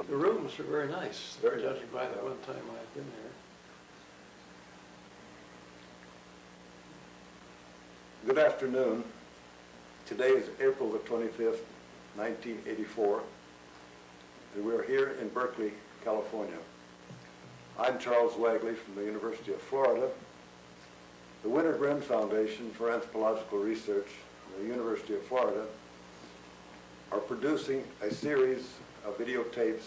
The rooms are very nice, Very judging nice. by the one time I've been there. Good afternoon. Today is April the 25th, 1984, and we're here in Berkeley, California. I'm Charles Wagley from the University of Florida. The Wenner-Gren Foundation for Anthropological Research and the University of Florida are producing a series of videotapes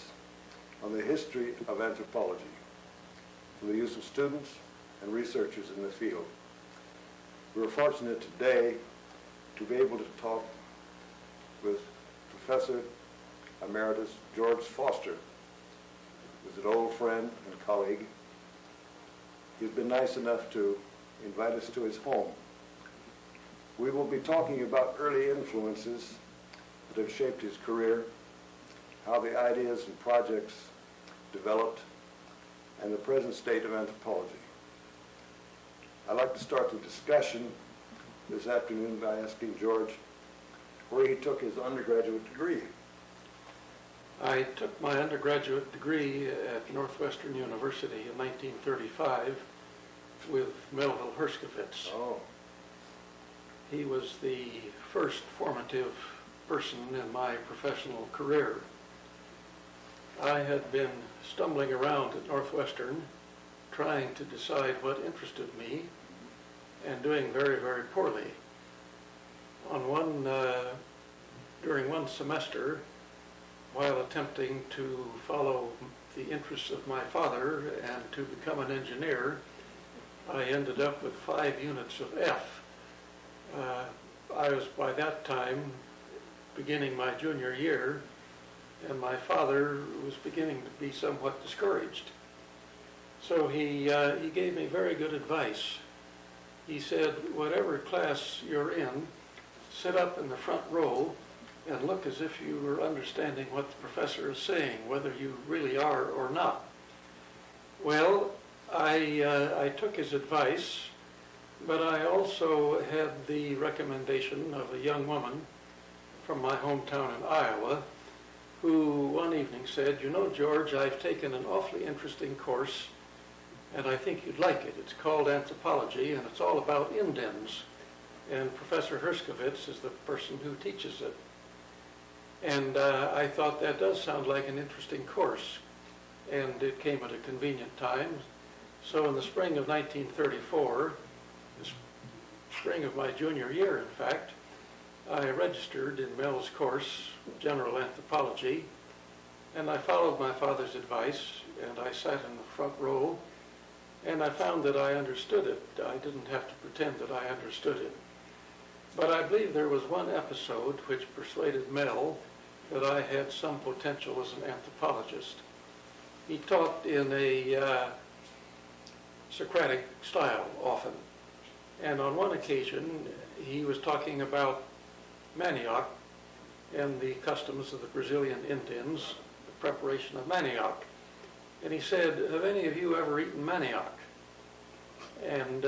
on the history of anthropology for the use of students and researchers in the field. We're fortunate today to be able to talk with Professor Emeritus George Foster, who's an old friend and colleague. He's been nice enough to invite us to his home. We will be talking about early influences that have shaped his career, how the ideas and projects developed, and the present state of anthropology. I'd like to start the discussion this afternoon by asking George where he took his undergraduate degree. I took my undergraduate degree at Northwestern University in 1935 with Melville Herskovits. Oh. He was the first formative person in my professional career. I had been stumbling around at Northwestern trying to decide what interested me and doing very, very poorly. During one semester, while attempting to follow the interests of my father and to become an engineer, I ended up with 5 units of F. I was by that time beginning my junior year, and my father was beginning to be somewhat discouraged. So he gave me very good advice. He said, whatever class you're in, sit up in the front row and look as if you were understanding what the professor is saying, whether you really are or not. Well, I took his advice, but I also had the recommendation of a young woman from my hometown in Iowa, who one evening said, you know, George, I've taken an awfully interesting course, and I think you'd like it. It's called Anthropology, and it's all about indents. And Professor Herskovits is the person who teaches it. And I thought that does sound like an interesting course, and it came at a convenient time. So in the spring of 1934, the spring of my junior year, in fact, I registered in Mel's course, General Anthropology, and I followed my father's advice, and I sat in the front row, and I found that I understood it. I didn't have to pretend that I understood it. But I believe there was one episode which persuaded Mel that I had some potential as an anthropologist. He taught in a Socratic style often, and on one occasion he was talking about manioc and the customs of the Brazilian Indians, the preparation of manioc. And he said, have any of you ever eaten manioc? And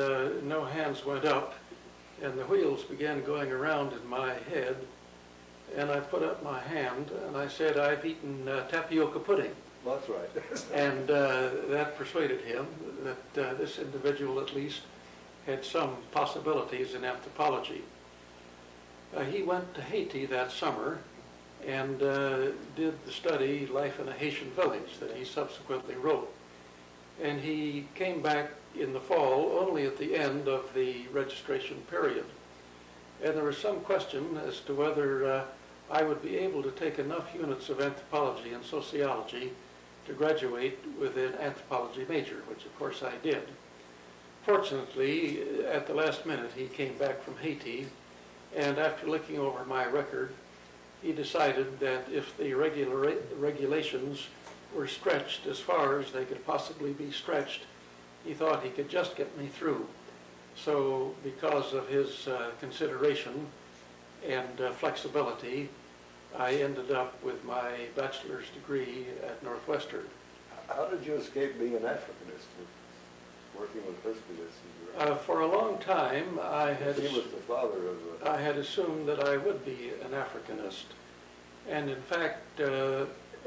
no hands went up, and the wheels began going around in my head, and I put up my hand and I said, I've eaten tapioca pudding. Well, that's right. And that persuaded him that this individual at least had some possibilities in anthropology. He went to Haiti that summer and did the study Life in a Haitian Village that he subsequently wrote. And he came back in the fall only at the end of the registration period. And there was some question as to whether I would be able to take enough units of anthropology and sociology to graduate with an anthropology major, which of course I did. Fortunately, at the last minute, he came back from Haiti, and after looking over my record, he decided that if the regulations were stretched as far as they could possibly be stretched, he thought he could just get me through. So because of his consideration and flexibility, I ended up with my bachelor's degree at Northwestern. How did you escape being an Africanist, working with Herskovits? For a long time, I had he was the father of I had assumed that I would be an Africanist. And in fact,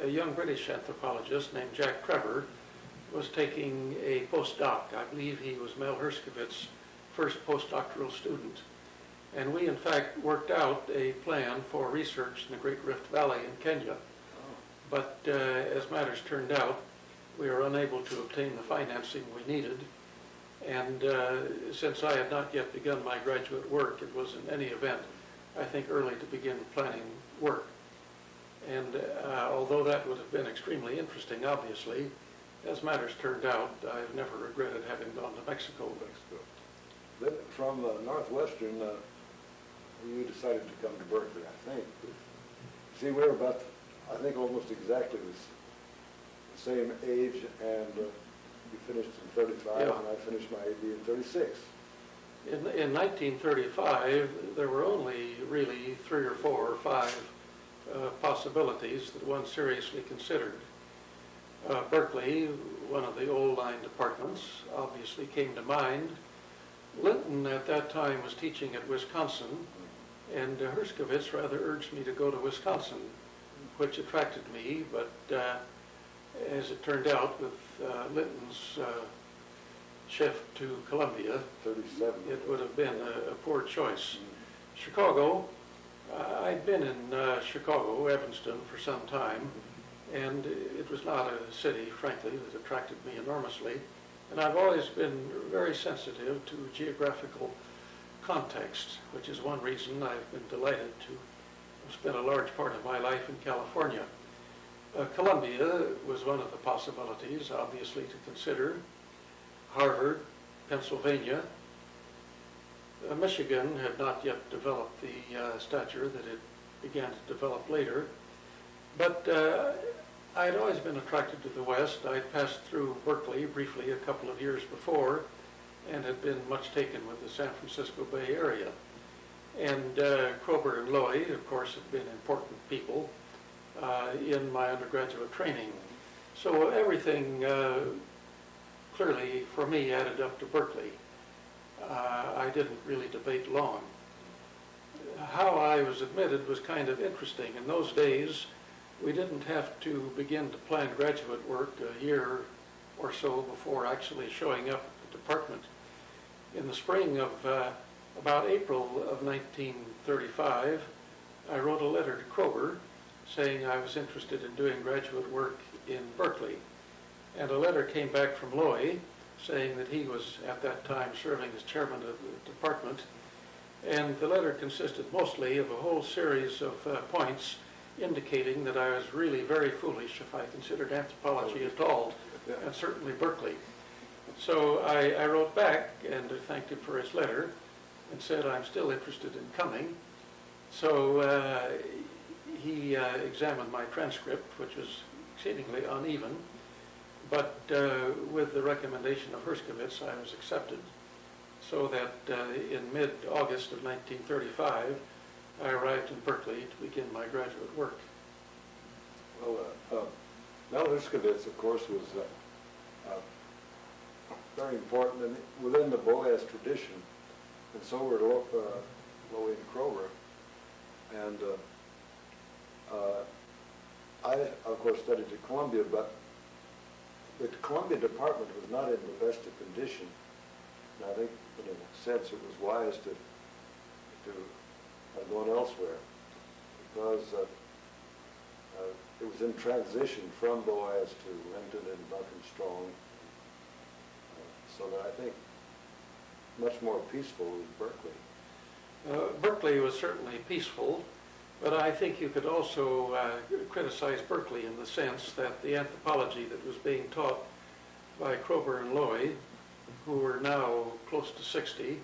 a young British anthropologist named Jack Trevor was taking a postdoc. I believe he was Mel Herskovits's first postdoctoral student. And we, in fact, worked out a plan for research in the Great Rift Valley in Kenya. But as matters turned out, we were unable to obtain the financing we needed. And since I had not yet begun my graduate work, it was in any event, I think, early to begin planning work. And although that would have been extremely interesting, obviously, as matters turned out, I've never regretted having gone to Mexico. Then from Northwestern, you decided to come to Berkeley, I think. See, we're about, I think, almost exactly the same age, and you finished in 35, yeah. and I finished my AD in 36. In 1935, there were only really 3 or 4 or 5 possibilities that one seriously considered. Berkeley, one of the old line departments, obviously came to mind. Linton at that time was teaching at Wisconsin, and Herskovits rather urged me to go to Wisconsin, which attracted me, but as it turned out, with Linton's shift to Columbia, 37. It would have been a poor choice. Chicago, I'd been in Chicago, Evanston, for some time, and it was not a city, frankly, that attracted me enormously. And I've always been very sensitive to geographical context, which is one reason I've been delighted to have spent a large part of my life in California. Columbia was one of the possibilities, obviously, to consider. Harvard, Pennsylvania. Michigan had not yet developed the stature that it began to develop later. But I had always been attracted to the West. I'd passed through Berkeley briefly a couple of years before and had been much taken with the San Francisco Bay Area. And Kroeber and Loy, of course, had been important people in my undergraduate training. So everything clearly, for me, added up to Berkeley. I didn't really debate long. How I was admitted was kind of interesting. In those days, we didn't have to begin to plan graduate work a year or so before actually showing up at the department. In the spring of about April of 1935, I wrote a letter to Kroeber saying I was interested in doing graduate work in Berkeley. And a letter came back from Loy saying that he was at that time serving as chairman of the department. And the letter consisted mostly of a whole series of points indicating that I was really very foolish if I considered anthropology at all, and certainly Berkeley. So I wrote back and thanked him for his letter and said I'm still interested in coming. So he examined my transcript, which was exceedingly uneven, but with the recommendation of Herskovits, I was accepted. So that in mid-August of 1935, I arrived in Berkeley to begin my graduate work. Well, Mel Herskovits, of course, was very important within the Boas tradition, and so were Loy and Kroeber. And I, of course, studied at Columbia, but the Columbia department was not in the best of condition. And I think, in a sense, it was wise to have gone elsewhere, because it was in transition from Boas to Linton and Buckenstrong, so that I think much more peaceful was Berkeley. Berkeley was certainly peaceful, but I think you could also criticize Berkeley in the sense that the anthropology that was being taught by Kroeber and Loy, who were now close to 60,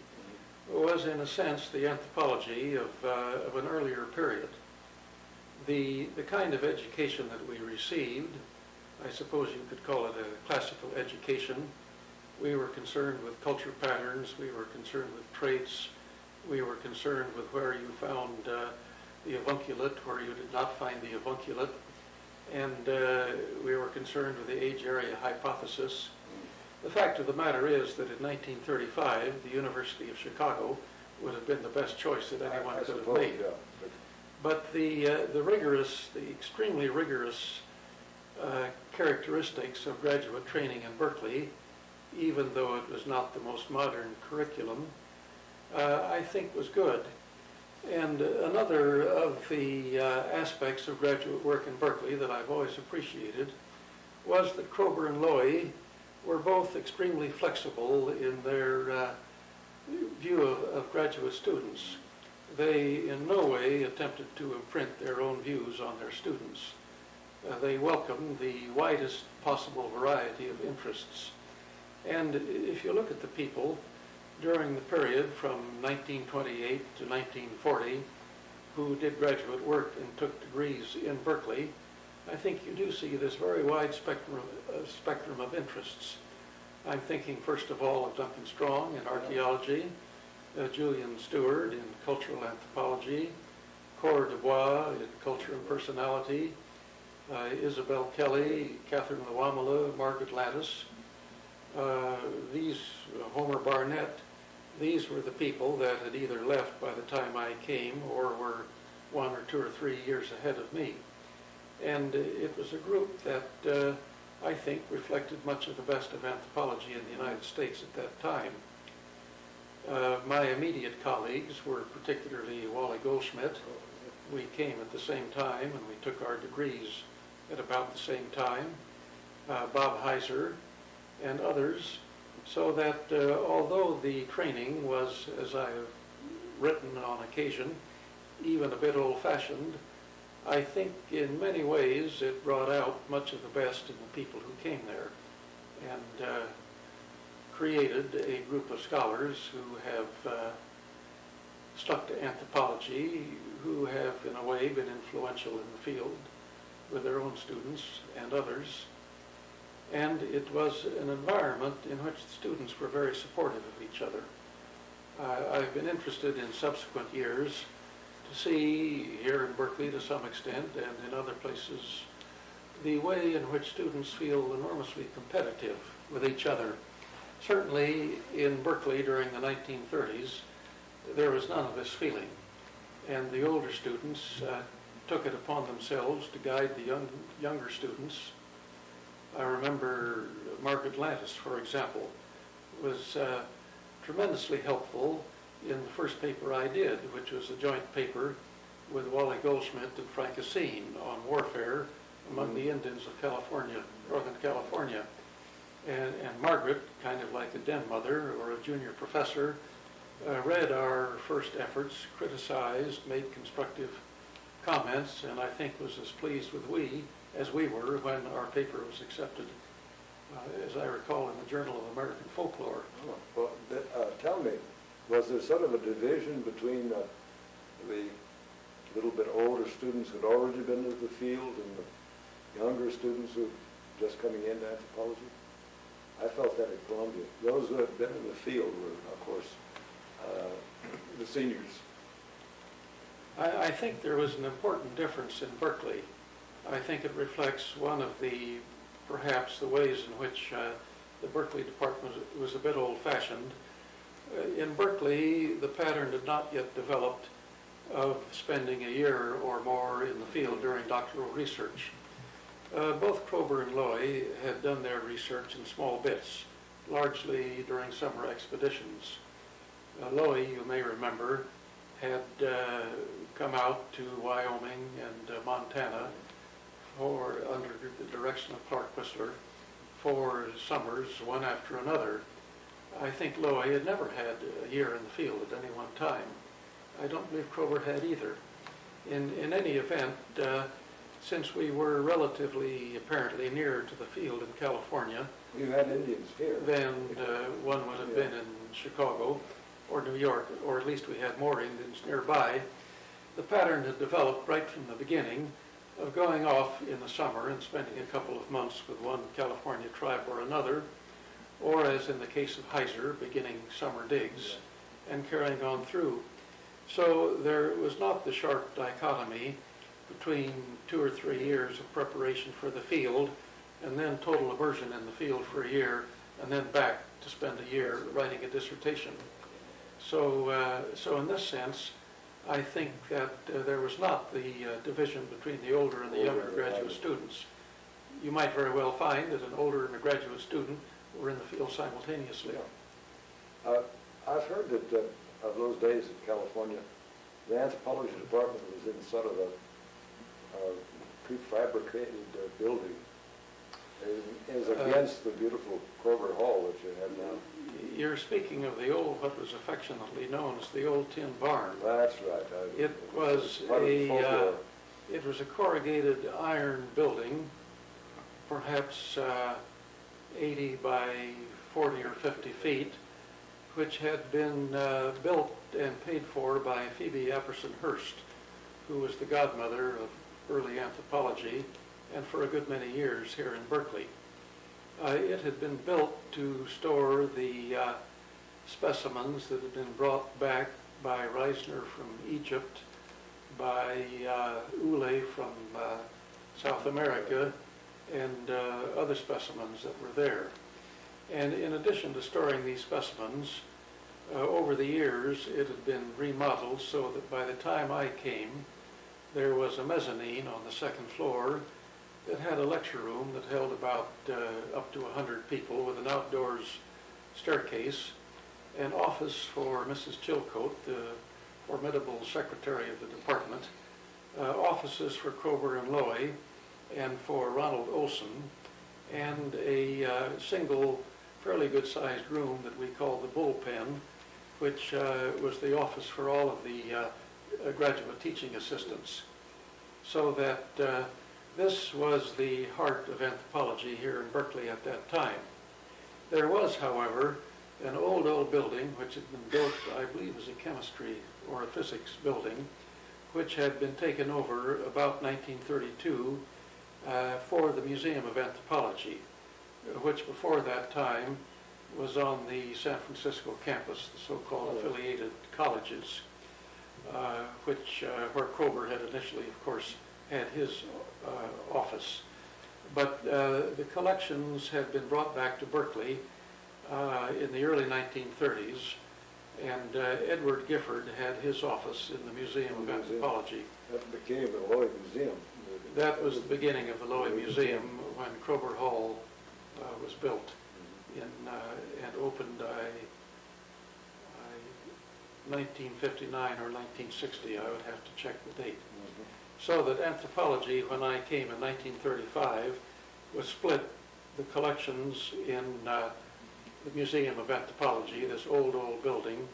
was in a sense the anthropology of an earlier period. The kind of education that we received, I suppose you could call it a classical education. We were concerned with culture patterns, we were concerned with traits, we were concerned with where you found the avunculate, where you did not find the avunculate, and we were concerned with the age-area hypothesis. The fact of the matter is that in 1935, the University of Chicago would have been the best choice that anyone could have made. Yeah. But the extremely rigorous characteristics of graduate training in Berkeley, even though it was not the most modern curriculum, I think was good. And another of the aspects of graduate work in Berkeley that I've always appreciated was that Kroeber and Lowy were both extremely flexible in their view of graduate students. They in no way attempted to imprint their own views on their students. They welcomed the widest possible variety of interests. And if you look at the people during the period from 1928 to 1940 who did graduate work and took degrees in Berkeley, I think you do see this very wide spectrum of interests. I'm thinking first of all of Duncan Strong in archaeology, Julian Stewart in cultural anthropology, Cora Dubois in culture and personality, Isabel Kelly, Catherine Lawamala, Margaret Lattice, Homer Barnett, these were the people that had either left by the time I came or were 1 or 2 or 3 years ahead of me. And it was a group that I think reflected much of the best of anthropology in the United States at that time. My immediate colleagues were particularly Wally Goldschmidt. We came at the same time and we took our degrees at about the same time, Bob Heiser and others, so that although the training was, as I have written on occasion, even a bit old-fashioned, I think in many ways it brought out much of the best in the people who came there and created a group of scholars who have stuck to anthropology, who have in a way been influential in the field with their own students and others. And it was an environment in which the students were very supportive of each other. I've been interested in subsequent years to see here in Berkeley to some extent and in other places the way in which students feel enormously competitive with each other. Certainly in Berkeley during the 1930s there was none of this feeling, and the older students took it upon themselves to guide the younger students. I remember Margaret Lattice, for example, was tremendously helpful in the first paper I did, which was a joint paper with Wally Goldschmidt and Frank Assine on warfare among the Indians of California, Northern California. And Margaret, kind of like a den mother or a junior professor, read our first efforts, criticized, made constructive comments, and I think was as pleased with as we were when our paper was accepted, as I recall, in the Journal of American Folklore. Oh, well, tell me, was there sort of a division between the little bit older students who had already been into the field and the younger students who were just coming into anthropology? I felt that at Columbia. Those who had been in the field were, of course, the seniors. I think there was an important difference in Berkeley. I think it reflects one of the, perhaps, the ways in which the Berkeley department was a bit old-fashioned. In Berkeley, the pattern had not yet developed of spending a year or more in the field during doctoral research. Both Kroeber and Lowy had done their research in small bits, largely during summer expeditions. Lowy, you may remember, had come out to Wyoming and Montana under the direction of Clark Whistler for summers, one after another. I think Lowy had never had a year in the field at any one time. I don't believe Kroeber had either. In any event, since we were relatively, apparently, near to the field in California, you had Indians here. Then one would have been in Chicago or New York, or at least we had more Indians nearby. The pattern had developed right from the beginning of going off in the summer and spending a couple of months with one California tribe or another, or as in the case of Heiser, beginning summer digs and carrying on through. So there was not the sharp dichotomy between 2 or 3 years of preparation for the field and then total immersion in the field for a year and then back to spend a year writing a dissertation. So in this sense, I think that there was not the division between the older and the younger graduate students. you might very well find that an older and a graduate student were in the field simultaneously. Yeah. I've heard that of those days in California, the anthropology department was in sort of a prefabricated building. It was against the beautiful Kroger Hall that you have now. You're speaking of the old, what was affectionately known as the old tin barn. That's right. It was a corrugated iron building, perhaps 80 by 40 or 50 feet, which had been built and paid for by Phoebe Apperson Hearst, who was the godmother of early anthropology, and for a good many years here in Berkeley. It had been built to store the specimens that had been brought back by Reisner from Egypt, by Ule from South America, and other specimens that were there. And in addition to storing these specimens, over the years it had been remodeled so that by the time I came, there was a mezzanine on the second floor that had a lecture room that held about up to 100 people with an outdoors staircase, an office for Mrs. Chilcote, the formidable secretary of the department, offices for Krober and Lowy and for Ronald Olson, and a single fairly good-sized room that we called the bullpen, which was the office for all of the graduate teaching assistants. So that this was the heart of anthropology here in Berkeley at that time. There was, however, an old building which had been built, I believe, as a chemistry or a physics building, which had been taken over about 1932 for the Museum of Anthropology, which before that time was on the San Francisco campus, the so-called affiliated colleges, where Krober had initially, of course, had his office. But the collections had been brought back to Berkeley in the early 1930s, and Edward Gifford had his office in the Museum of Anthropology. That became the Lowy Museum. That was the beginning of the Lowy Museum when Krober Hall was built and opened 1959 or 1960. I would have to check the date. So that anthropology, when I came in 1935, was split, the collections in the Museum of Anthropology, this old building,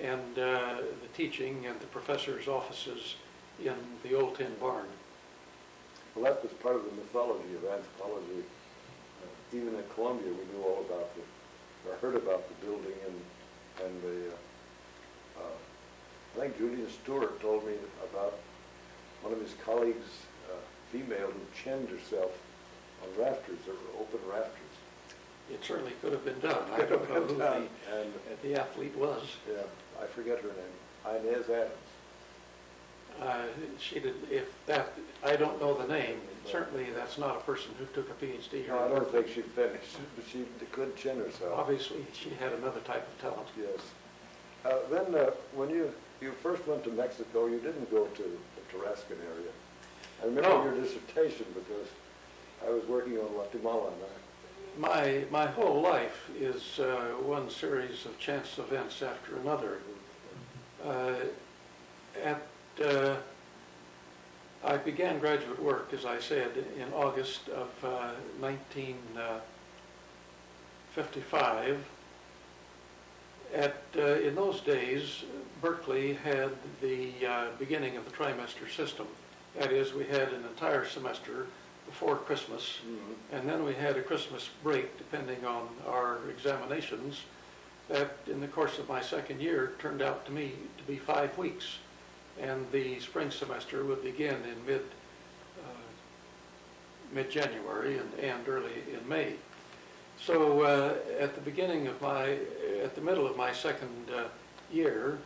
and the teaching and the professors' offices in the old tin barn. Well, that was part of the mythology of anthropology. Even at Columbia, we knew all about or heard about the building and the, I think Julian Stewart told me about one of his colleagues, female, who chinned herself on rafters, or open rafters. It certainly could have been done. I don't know who the athlete was. Yeah, I forget her name. Inez Adams. She did, I don't know the name. Certainly that's not a person who took a PhD. No, I don't think she finished, but she could chin herself. Obviously, she had another type of talent. Yes. Then when you first went to Mexico, you didn't go to the Tarascan area. I remember your dissertation because I was working on Guatemala. And my whole life is one series of chance events after another. I began graduate work, as I said, in August of 1955. In those days, Berkeley had the beginning of the trimester system. That is, we had an entire semester before Christmas, and then we had a Christmas break, depending on our examinations. That, in the course of my second year, turned out to me to be 5 weeks. And the spring semester would begin in mid-January and early in May. So at the middle of my second year,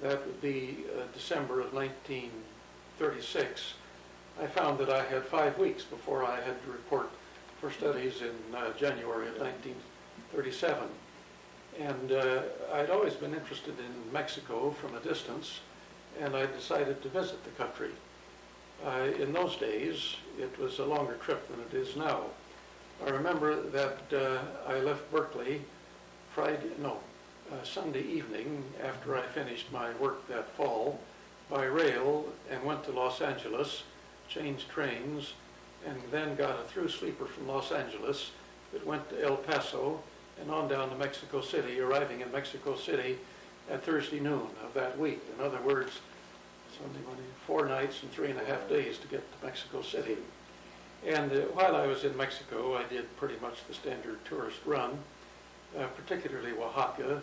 that would be December of 1936, I found that I had 5 weeks before I had to report for studies in January of 1937. And I'd always been interested in Mexico from a distance, and I decided to visit the country. In those days, it was a longer trip than it is now. I remember that I left Berkeley Sunday evening after I finished my work that fall by rail and went to Los Angeles, changed trains, and then got a through sleeper from Los Angeles that went to El Paso and on down to Mexico City, arriving in Mexico City at Thursday noon of that week. In other words, Sunday, Monday, 4 nights and 3.5 days to get to Mexico City. And while I was in Mexico, I did pretty much the standard tourist run, particularly Oaxaca,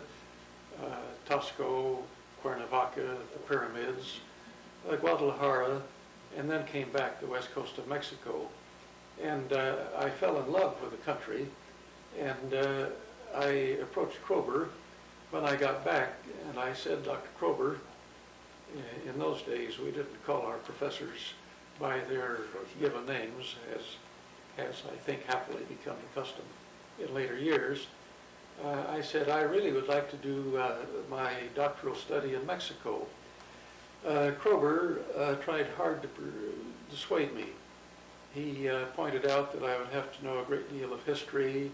Taxco, Cuernavaca, the pyramids, Guadalajara, and then came back to the west coast of Mexico. And I fell in love with the country, and I approached Kroeber when I got back, and I said, Dr. Kroeber, in those days we didn't call our professors by their given names, as I think happily become the custom in later years. I said, I really would like to do my doctoral study in Mexico. Kroeber tried hard to dissuade me. He pointed out that I would have to know a great deal of history.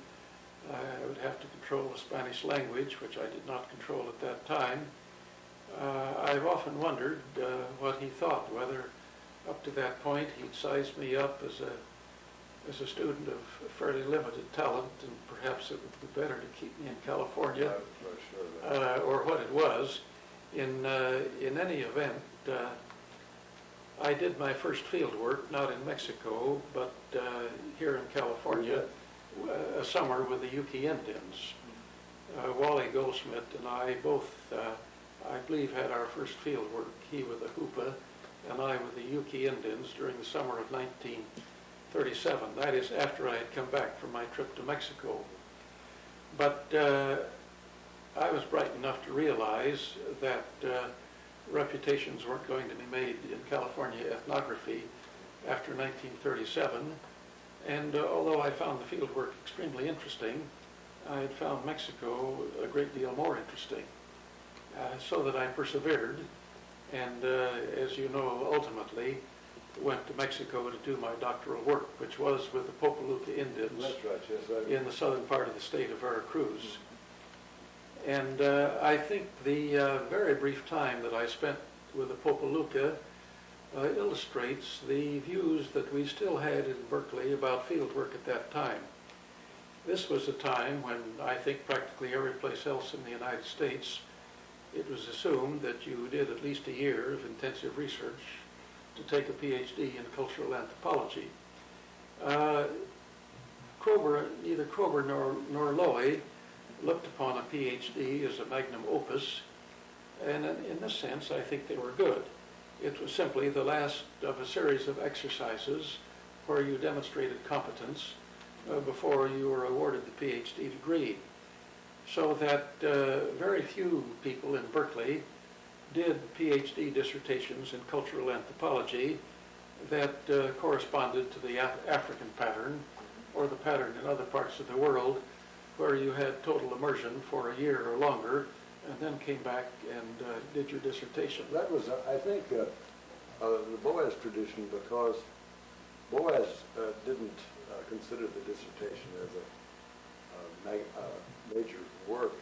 I would have to control the Spanish language, which I did not control at that time. I've often wondered what he thought, whether up to that point he'd sized me up as a student of fairly limited talent, and perhaps it would be better to keep me in California, or what it was. In any event, I did my first field work, not in Mexico, but here in California, a summer with the Yuki Indians. Wally Goldsmith and I both, I believe, had our first field work, he with the Hoopa and I with the Yuki Indians during the summer of 1937. That is after I had come back from my trip to Mexico. But I was bright enough to realize that reputations weren't going to be made in California ethnography after 1937. And although I found the field work extremely interesting, I had found Mexico a great deal more interesting. So that I persevered, and as you know, ultimately went to Mexico to do my doctoral work, which was with the Popoluca Indians. That's right, yes, in the southern part of the state of Veracruz. And I think the very brief time that I spent with the Popoluca illustrates the views that we still had in Berkeley about field work at that time. This was a time when I think practically every place else in the United States it was assumed that you did at least a year of intensive research to take a PhD in cultural anthropology. Neither Kroeber nor Lowy looked upon a PhD as a magnum opus, and in this sense I think they were good. It was simply the last of a series of exercises where you demonstrated competence before you were awarded the PhD degree. So that very few people in Berkeley did PhD dissertations in cultural anthropology that corresponded to the African pattern or the pattern in other parts of the world where you had total immersion for a year or longer and then came back and did your dissertation. That was, I think, the Boas tradition, because Boas didn't consider the dissertation as a major work.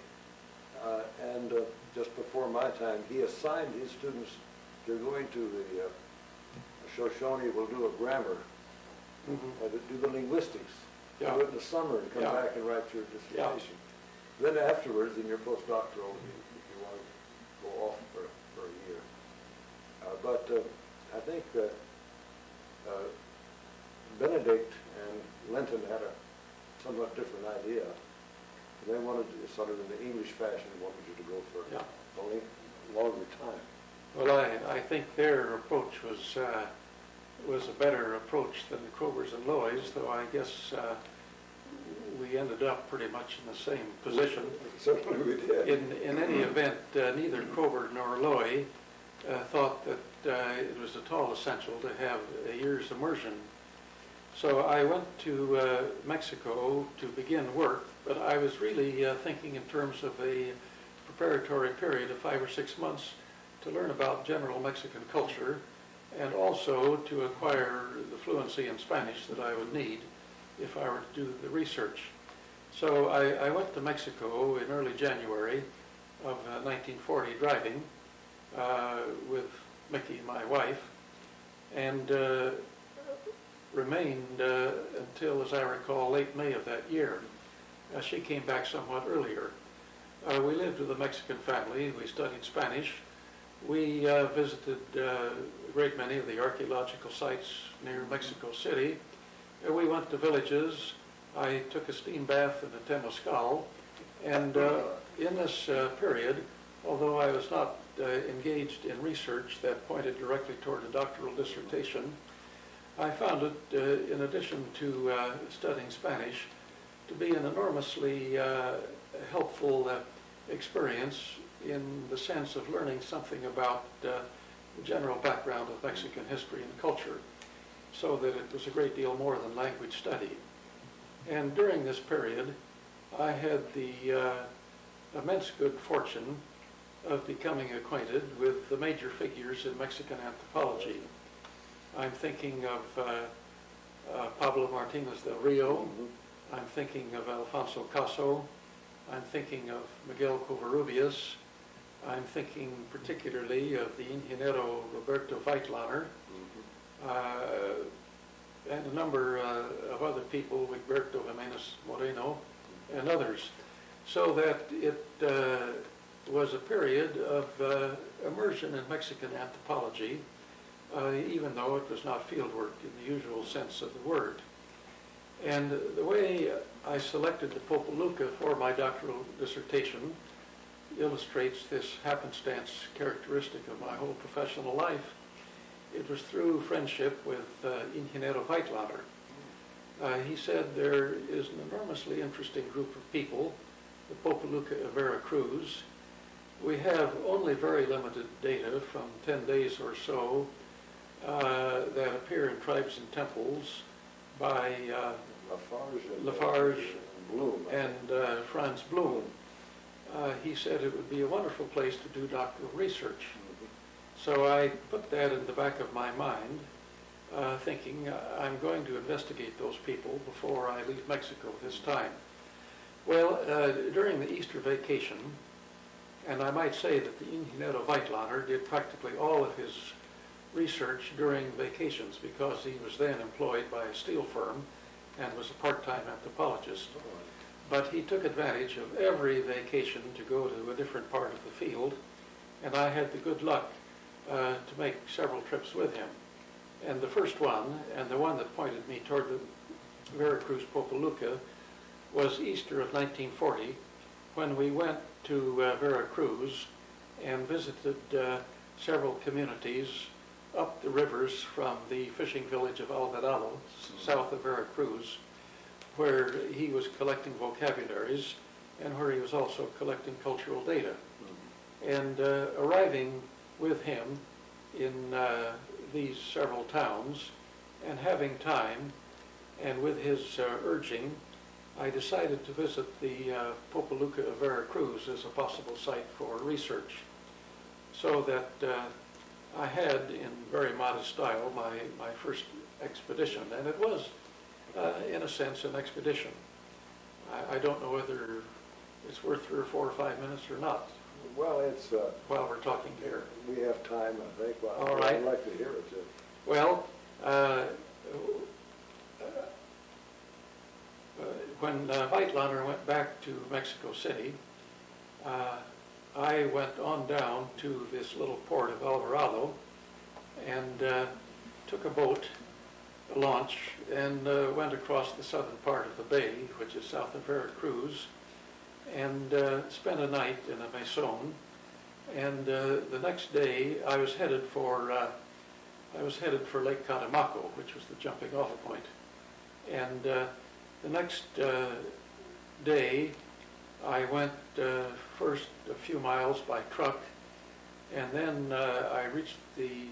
And just before my time, he assigned his students, they're going to the Shoshone, will do a grammar, do the linguistics, do it in the summer and come back and write your dissertation. Then afterwards, in your postdoctoral, if you want to go off for a year. But I think that Benedict and Linton had a somewhat different idea. They wanted to, sort of in the English fashion, wanted you to go for a longer time. Well, I think their approach was a better approach than the Kroebers and Lowy's, though I guess we ended up pretty much in the same position. Certainly we did. In any event, neither Kroeber nor Lowy thought that it was at all essential to have a year's immersion. So I went to Mexico to begin work, but I was really thinking in terms of a preparatory period of 5 or 6 months to learn about general Mexican culture and also to acquire the fluency in Spanish that I would need if I were to do the research. So I went to Mexico in early January of 1940 driving with Mickey, my wife, and remained until, as I recall, late May of that year. She came back somewhat earlier. We lived with a Mexican family. We studied Spanish. We visited a great many of the archaeological sites near Mexico City. We went to villages. I took a steam bath in a temazcal. And in this period, although I was not engaged in research that pointed directly toward a doctoral dissertation, I found it, in addition to studying Spanish, to be an enormously helpful experience in the sense of learning something about the general background of Mexican history and culture, so that it was a great deal more than language study. And during this period, I had the immense good fortune of becoming acquainted with the major figures in Mexican anthropology. I'm thinking of Pablo Martinez del Rio. I'm thinking of Alfonso Caso. I'm thinking of Miguel Covarrubias. I'm thinking particularly of the Ingeniero Roberto Weitlaner, and a number of other people, Gilberto Jimenez Moreno, and others. So that it was a period of immersion in Mexican anthropology, even though it was not fieldwork in the usual sense of the word. And the way I selected the Popoluca for my doctoral dissertation illustrates this happenstance characteristic of my whole professional life. It was through friendship with Ingeniero Weitlaner. He said there is an enormously interesting group of people, the Popoluca of Veracruz. We have only very limited data from 10 days or so that appear in Tribes and Temples by Lafarge and Franz Blum. He said it would be a wonderful place to do doctoral research. So I put that in the back of my mind, thinking I'm going to investigate those people before I leave Mexico this time. Well, during the Easter vacation, and I might say that the Ingeniero Weitlaner did practically all of his research during vacations because he was then employed by a steel firm and was a part-time anthropologist. But he took advantage of every vacation to go to a different part of the field, and I had the good luck to make several trips with him. And the first one, and the one that pointed me toward the Veracruz Popoluca, was Easter of 1940, when we went to Veracruz and visited several communities up the rivers from the fishing village of Alvarado, south of Veracruz, where he was collecting vocabularies and where he was also collecting cultural data. And arriving with him in these several towns and having time, and with his urging, I decided to visit the Popoluca of Veracruz as a possible site for research. So that I had, in very modest style, my first expedition, and it was, in a sense, an expedition. I don't know whether it's worth 3 or 4 or 5 minutes or not. Well, it's... while we're talking here. We have time, I think. Well, all right. I'd like to hear it, too. Well, when Weitlaner went back to Mexico City, I went on down to this little port of Alvarado and took a boat, a launch, and went across the southern part of the bay, which is south of Veracruz, and spent a night in a maison. And the next day, I was headed for Lake Catemaco, which was the jumping off point. And the next day, I went first a few miles by truck, and then I reached the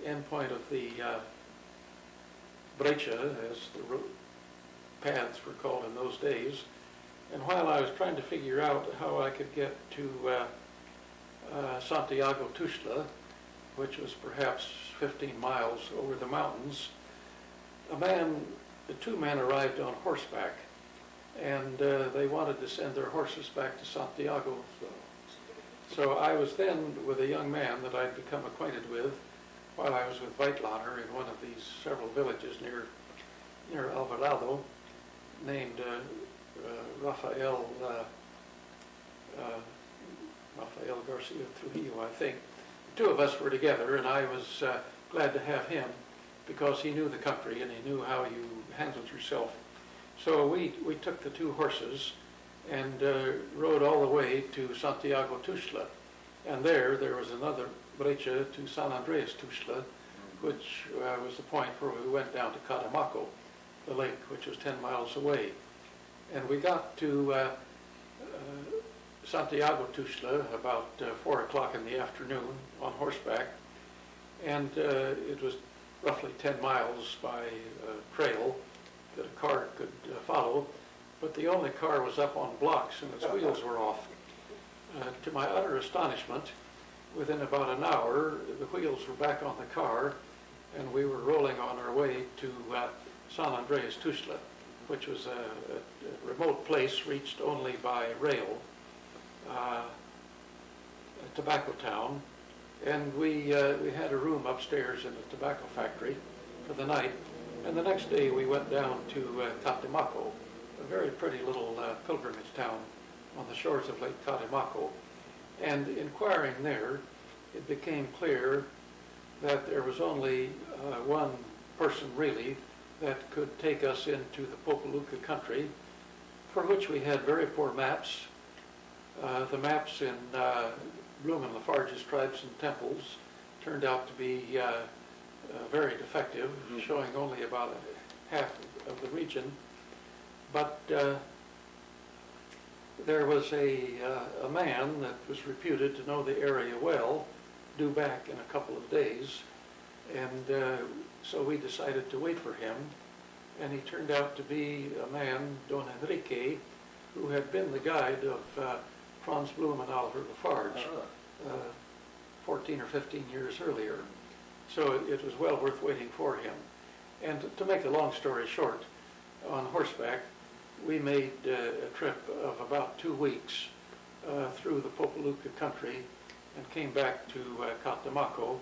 end point of the brecha, as the paths were called in those days. And while I was trying to figure out how I could get to Santiago Tuxtla, which was perhaps 15 miles over the mountains, the two men arrived on horseback, and they wanted to send their horses back to Santiago. So I was then with a young man that I'd become acquainted with while I was with Weitlaner in one of these several villages near Alvarado, named Rafael Garcia Trujillo, I think. The two of us were together, and I was glad to have him because he knew the country and he knew how you handled yourself. So we took the two horses and rode all the way to Santiago Tuxtla. And there was another brecha to San Andreas Tuxtla, which was the point where we went down to Catemaco, the lake, which was 10 miles away. And we got to Santiago Tuxtla about 4 o'clock in the afternoon on horseback, and it was roughly 10 miles by trail that a car could follow, but the only car was up on blocks and its wheels were off. To my utter astonishment, within about an hour, the wheels were back on the car, and we were rolling on our way to San Andreas Tuxtla, which was a remote place reached only by rail, a tobacco town. And we had a room upstairs in the tobacco factory for the night. And the next day we went down to Catemaco, a very pretty little pilgrimage town on the shores of Lake Catemaco. And inquiring there, it became clear that there was only one person really that could take us into the Popoluca country, for which we had very poor maps. The maps in Bloom and Lafarge's Tribes and Temples turned out to be very defective, showing only about half of the region. But there was a man that was reputed to know the area well, due back in a couple of days, and so we decided to wait for him, and he turned out to be a man, Don Enrique, who had been the guide of Franz Bloom and Oliver Lafarge 14 or 15 years earlier. So it was well worth waiting for him. And to make a long story short, on horseback, we made a trip of about 2 weeks through the Popoluca country and came back to Catemaco,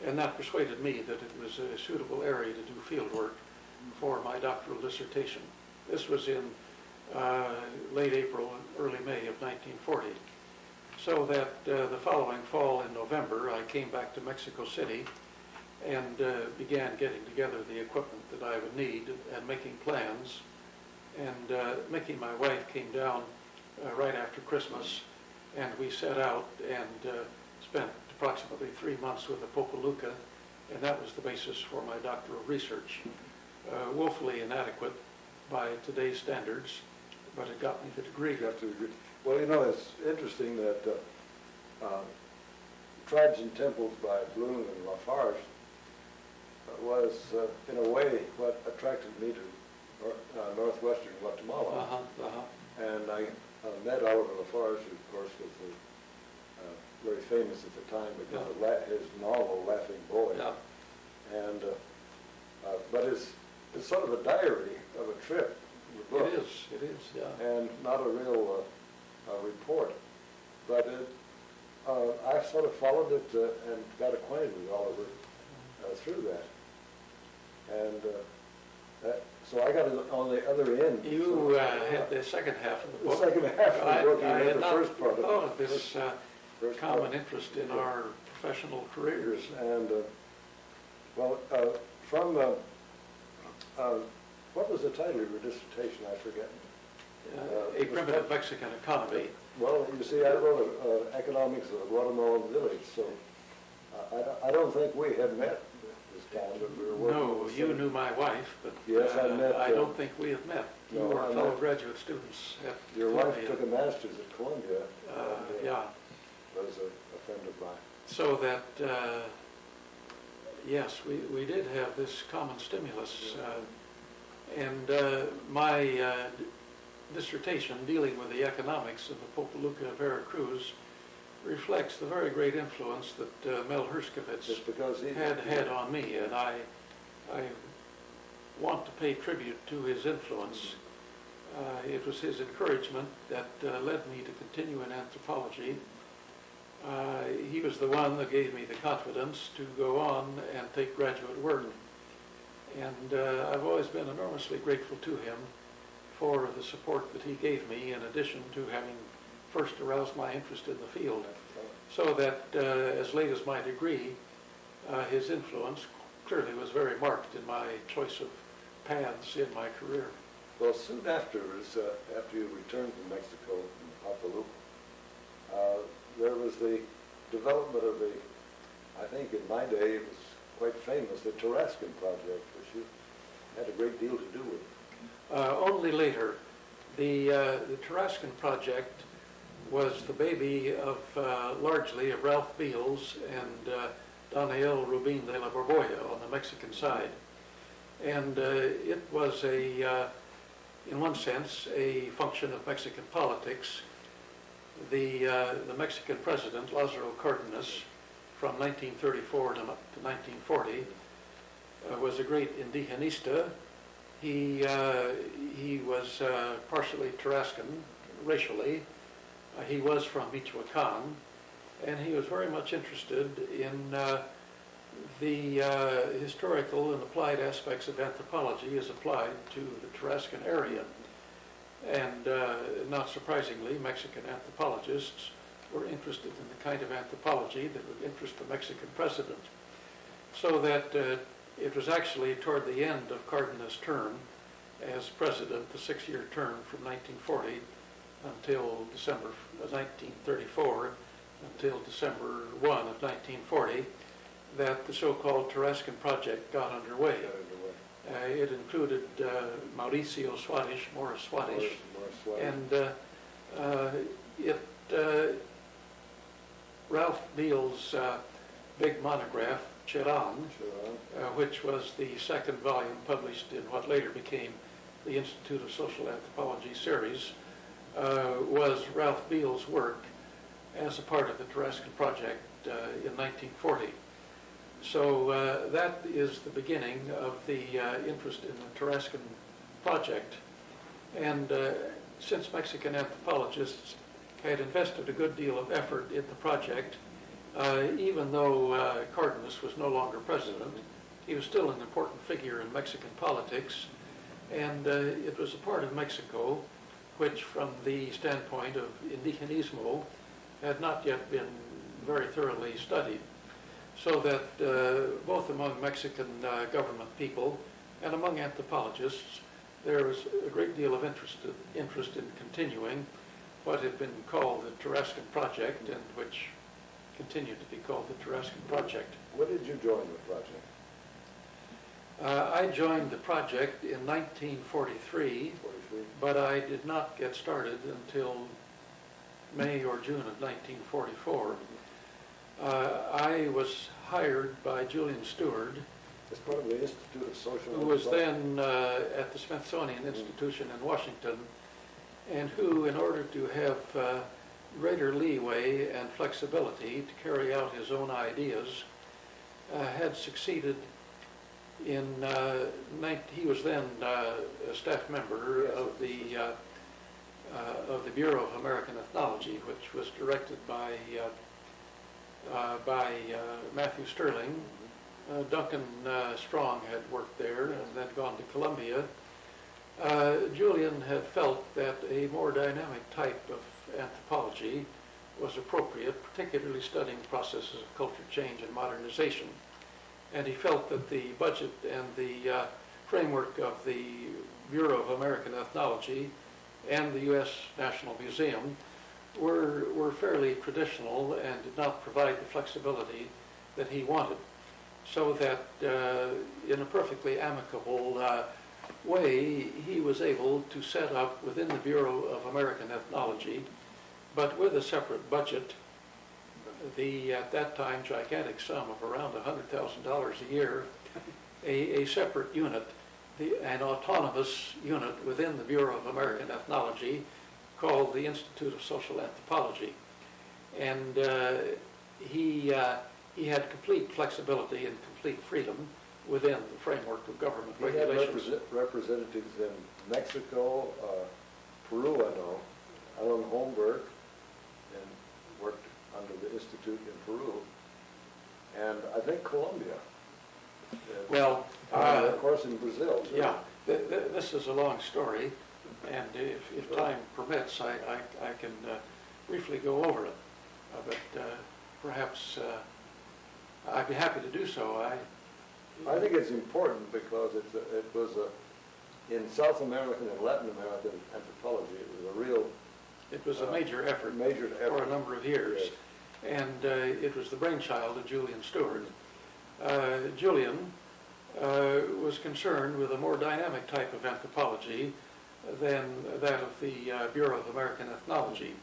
and that persuaded me that it was a suitable area to do field work for my doctoral dissertation. This was in late April, early May of 1940. So that the following fall in November, I came back to Mexico City and began getting together the equipment that I would need and making plans. And Mickey, my wife, came down right after Christmas, and we set out and spent approximately 3 months with the Popoluca, and that was the basis for my doctoral research. Woefully inadequate by today's standards, but it got me the degree. Well, you know, it's interesting that Tribes and Temples by Bloom and Lafarge was, in a way, what attracted me to northwestern Guatemala. And I met Oliver Lafarge, who, of course, was very famous at the time because of his novel, Laughing Boy. And, but it's sort of a diary of a trip. It is, yeah. And not a real report. But I sort of followed it and got acquainted with Oliver through that. And so I got it on the other end. You had the second half of the book. The second half of the book, you had the first part of it. I had this common interest in our professional careers. And, well, from, what was the title of your dissertation? I forget. A Primitive Mexican Economy. Well, you see, I wrote Economics of the Guatemalan Village, so I don't think we had met this time, but we were working. No, you knew my wife, but yes, I met. I don't think we had met. You no, were fellow graduate students at your Columbia. wife took a master's at Columbia. Yeah. Was a friend of mine. So that, yes, we did have this common stimulus. And my dissertation dealing with the economics of the Popoluca of Veracruz reflects the very great influence that Mel Herskovitz Just because he had on me, and I want to pay tribute to his influence. It was his encouragement that led me to continue in anthropology. He was the one that gave me the confidence to go on and take graduate work. And I've always been enormously grateful to him for the support that he gave me, in addition to having first aroused my interest in the field. So that as late as my degree, his influence clearly was very marked in my choice of paths in my career. Well, soon afterwards, after you returned from Mexico and Papalu, there was the development of the, I think in my day it was quite famous, the Tarascan project, which you had a great deal to do with. Only later. The Tarascan project was the baby of largely of Ralph Beals and Daniel Rubin de la Borbolla on the Mexican side. And it was in one sense, a function of Mexican politics. The Mexican president, Lázaro Cárdenas, from 1934 to 1940, was a great indigenista. He was partially Tarascan racially. He was from Michoacán, and he was very much interested in the historical and applied aspects of anthropology as applied to the Tarascan area. And not surprisingly, Mexican anthropologists were interested in the kind of anthropology that would interest the Mexican president. So that it was actually toward the end of Cárdenas' term as president, the 6-year term from 1940 until December of 1934, until December 1 of 1940, that the so-called Tarascan project got underway. It included Mauricio Suárez, Morris Suárez, and Ralph Beals' big monograph, Cherán, which was the second volume published in what later became the Institute of Social Anthropology series, was Ralph Beals' work as a part of the Tarascan project in 1940. So that is the beginning of the interest in the Tarascan project. And since Mexican anthropologists had invested a good deal of effort in the project, even though Cárdenas was no longer president, he was still an important figure in Mexican politics. And it was a part of Mexico which, from the standpoint of indigenismo, had not yet been very thoroughly studied. So that both among Mexican government people and among anthropologists, there was a great deal of interest in continuing what had been called the Tarascan Project, and which continued to be called the Tarascan Project. When did you join the project? I joined the project in 1943, but I did not get started until May or June of 1944. I was hired by Julian Stewart, It's part of the Institute of Social who was then at the Smithsonian Institution in Washington, and who, in order to have greater leeway and flexibility to carry out his own ideas, had succeeded in, he was then a staff member of the Bureau of American Ethnology, which was directed by Matthew Sterling. Duncan Strong had worked there and then gone to Columbia. Julian had felt that a more dynamic type of anthropology was appropriate, particularly studying processes of culture change and modernization. And he felt that the budget and the framework of the Bureau of American Ethnology and the U.S. National Museum were fairly traditional and did not provide the flexibility that he wanted. So that in a perfectly amicable way, he was able to set up within the Bureau of American Ethnology, but with a separate budget, the at that time gigantic sum of around $100,000 a year, a separate unit, an autonomous unit within the Bureau of American Ethnology called the Institute of Social Anthropology. And he had complete flexibility and complete freedom within the framework of government He regulations. had representatives in Mexico, Peru, I know, Alan Holmberg, and worked under the Institute in Peru, and I think Colombia. Well, and of course in Brazil, too. yeah, this is a long story, and if time permits, I can briefly go over it. But perhaps I'd be happy to do so. I think it's important because it was in South American and Latin American anthropology, it was a real... It was a major effort for a number of years, yes. And it was the brainchild of Julian Stewart. Julian was concerned with a more dynamic type of anthropology than that of the Bureau of American Ethnology.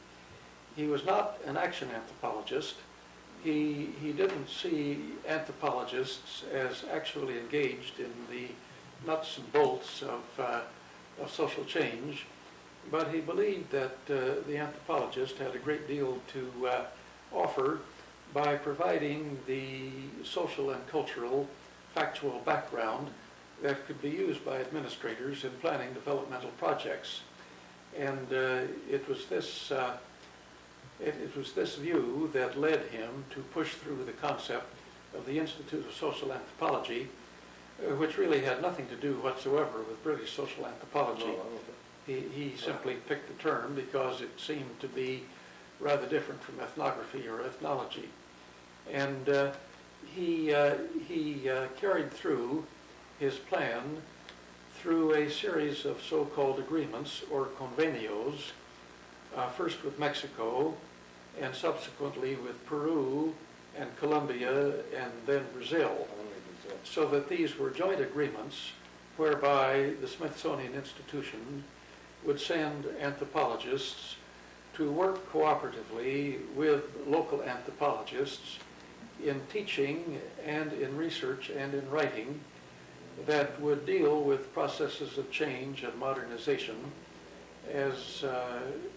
He was not an action anthropologist. He didn't see anthropologists as actually engaged in the nuts and bolts of social change, but he believed that the anthropologist had a great deal to offer by providing the social and cultural factual background that could be used by administrators in planning developmental projects. And it was this view that led him to push through the concept of the Institute of Social Anthropology, which really had nothing to do whatsoever with British social anthropology. He simply picked the term because it seemed to be rather different from ethnography or ethnology. And he carried through his plan through a series of so-called agreements or convenios, first with Mexico and subsequently with Peru and Colombia and then Brazil, so that these were joint agreements whereby the Smithsonian Institution would send anthropologists to work cooperatively with local anthropologists in teaching and in research and in writing that would deal with processes of change and modernization as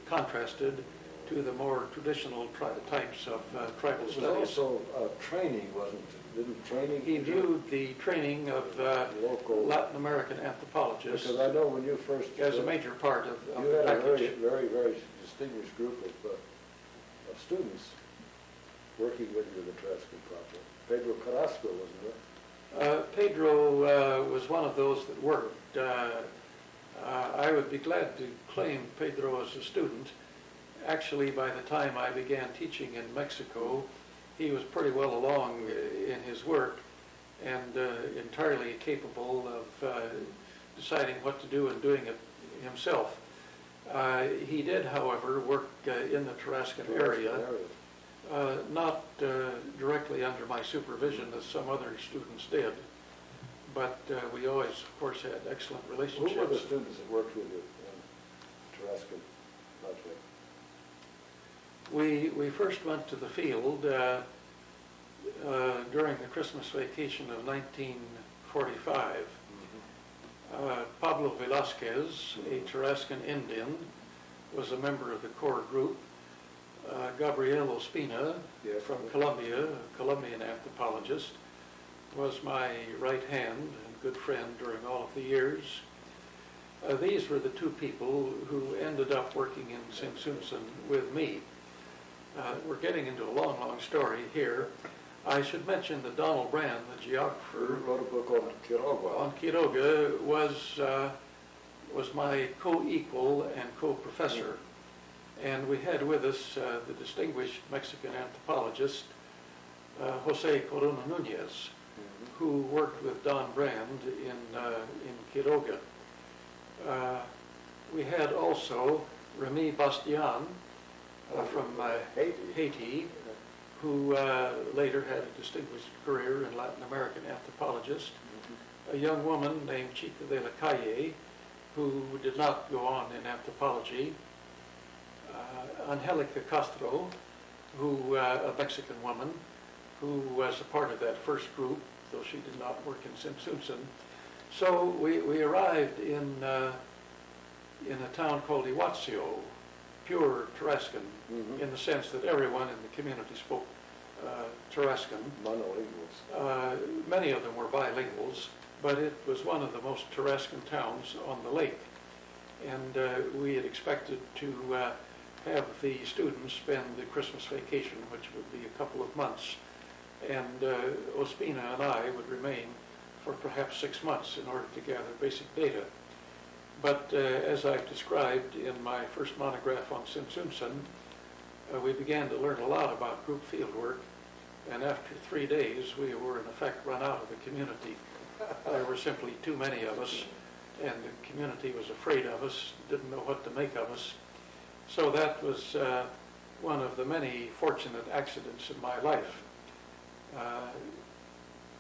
contrasted to the more traditional types of tribal It was studies. also training, wasn't it? Didn't training... He viewed the training of local Latin American anthropologists because I know when you first... as a major part of you the had a package. very distinguished group of students working with you in the Tarascan project. Pedro Carrasco, wasn't it? Pedro was one of those that worked. I would be glad to claim Pedro as a student. Actually, by the time I began teaching in Mexico, he was pretty well along in his work and entirely capable of deciding what to do and doing it himself. He did, however, work in the Tarascan area, not directly under my supervision as some other students did, but we always, of course, had excellent relationships. Who were the students that worked with you in Tarascan project? We first went to the field during the Christmas vacation of 1945. Pablo Velasquez, a Tarascan Indian, was a member of the core group. Gabriel Ospina from Colombia, a Colombian anthropologist, was my right hand and good friend during all of the years. These were the two people who ended up working in Simpson with me. We're getting into a long story here. I should mention that Donald Brand, the geographer, Who wrote a book on Quiroga. on Quiroga, was my co-equal and co-professor. And we had with us the distinguished Mexican anthropologist, Jose Corona Nunez, who worked with Don Brand in Quiroga. We had also Remy Bastian from Haiti, who later had a distinguished career in Latin American anthropologist. A young woman named Chica de la Calle, who did not go on in anthropology. Angelica Castro, who a Mexican woman, who was a part of that first group, though she did not work in Simpson. So we arrived in a town called Iwatsio pure Tarascan in the sense that everyone in the community spoke Tarascan. Monolinguals. Many of them were bilinguals, but it was one of the most Tarascan towns on the lake. And we had expected to have the students spend the Christmas vacation, which would be a couple of months, and Ospina and I would remain for perhaps 6 months in order to gather basic data. But as I've described in my first monograph on Tsimshian, we began to learn a lot about group fieldwork, and after 3 days we were in effect run out of the community. There were simply too many of us, and the community was afraid of us, didn't know what to make of us. So that was one of the many fortunate accidents in my life.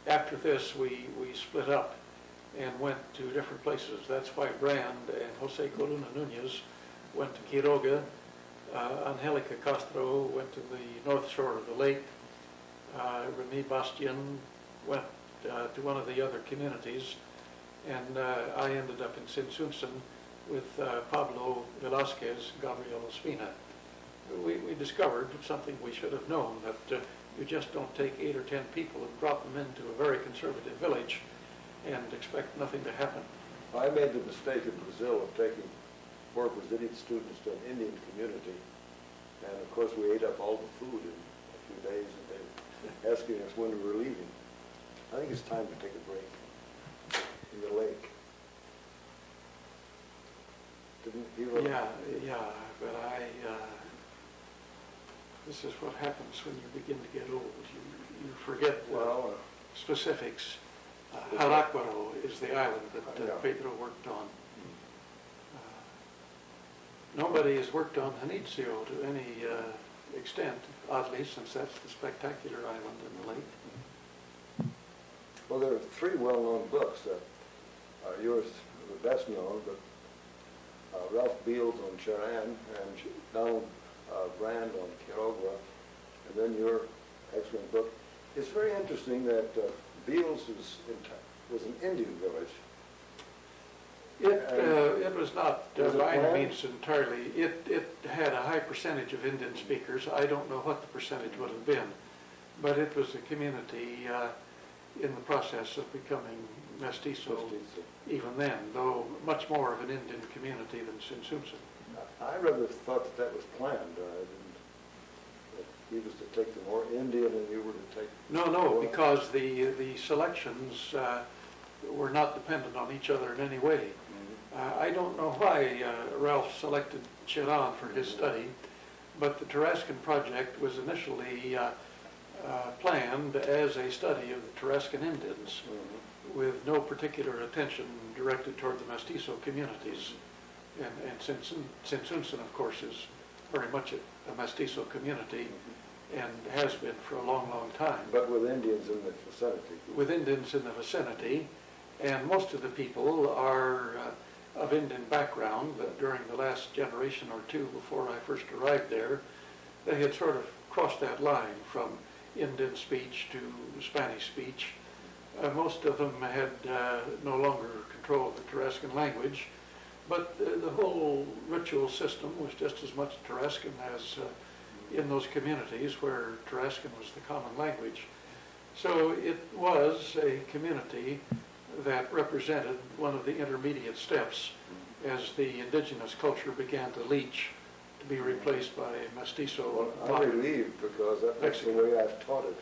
After this, we split up and went to different places. That's why Brand and Jose Coluna Nunez went to Quiroga. Angelica Castro went to the north shore of the lake. Remy Bastien went to one of the other communities. And I ended up in Tsimshian with Pablo Velasquez and Gabriel Ospina. We discovered something we should have known, that you just don't take 8 or 10 people and drop them into a very conservative village and expect nothing to happen. I made the mistake in Brazil of taking 4 Brazilian students to an Indian community, and of course we ate up all the food in a few days, and they were asking us when we were leaving. I think it's time to take a break in the lake. Didn't you? Yeah, but this is what happens when you begin to get old. You forget specifics. Jaracuaro is the island that Pedro worked on. Nobody has worked on Janitzio to any extent, oddly, since that's the spectacular island in the lake. Well, there are 3 well-known books that are yours, the best known, but Ralph Beals on Charan and Donald Brand on Quiroga, and then your excellent book. It's very interesting that Beals was an Indian village. It was not by any means entirely. It had a high percentage of Indian speakers. I don't know what the percentage would have been, but it was a community in the process of becoming mestizo even then, though much more of an Indian community than Tsimshian. I rather thought that was planned. He was to take the more Indian and you were to take... No, because the selections were not dependent on each other in any way. I don't know why Ralph selected Chiran for his study, but the Tarascan project was initially planned as a study of the Tarascan Indians, with no particular attention directed toward the mestizo communities. And Tsimshian, of course, is very much a mestizo community, and has been for a long, long time. But with Indians in the vicinity. With Indians in the vicinity, and most of the people are of Indian background. During the last generation or two before I first arrived there, they had sort of crossed that line from Indian speech to Spanish speech. Most of them had no longer control of the Tarascan language, but the whole ritual system was just as much Tarascan as in those communities where Tarascan was the common language. So it was a community that represented one of the intermediate steps as the indigenous culture began to leach, to be replaced by mestizo. Well, I'm relieved because that's the way I've taught it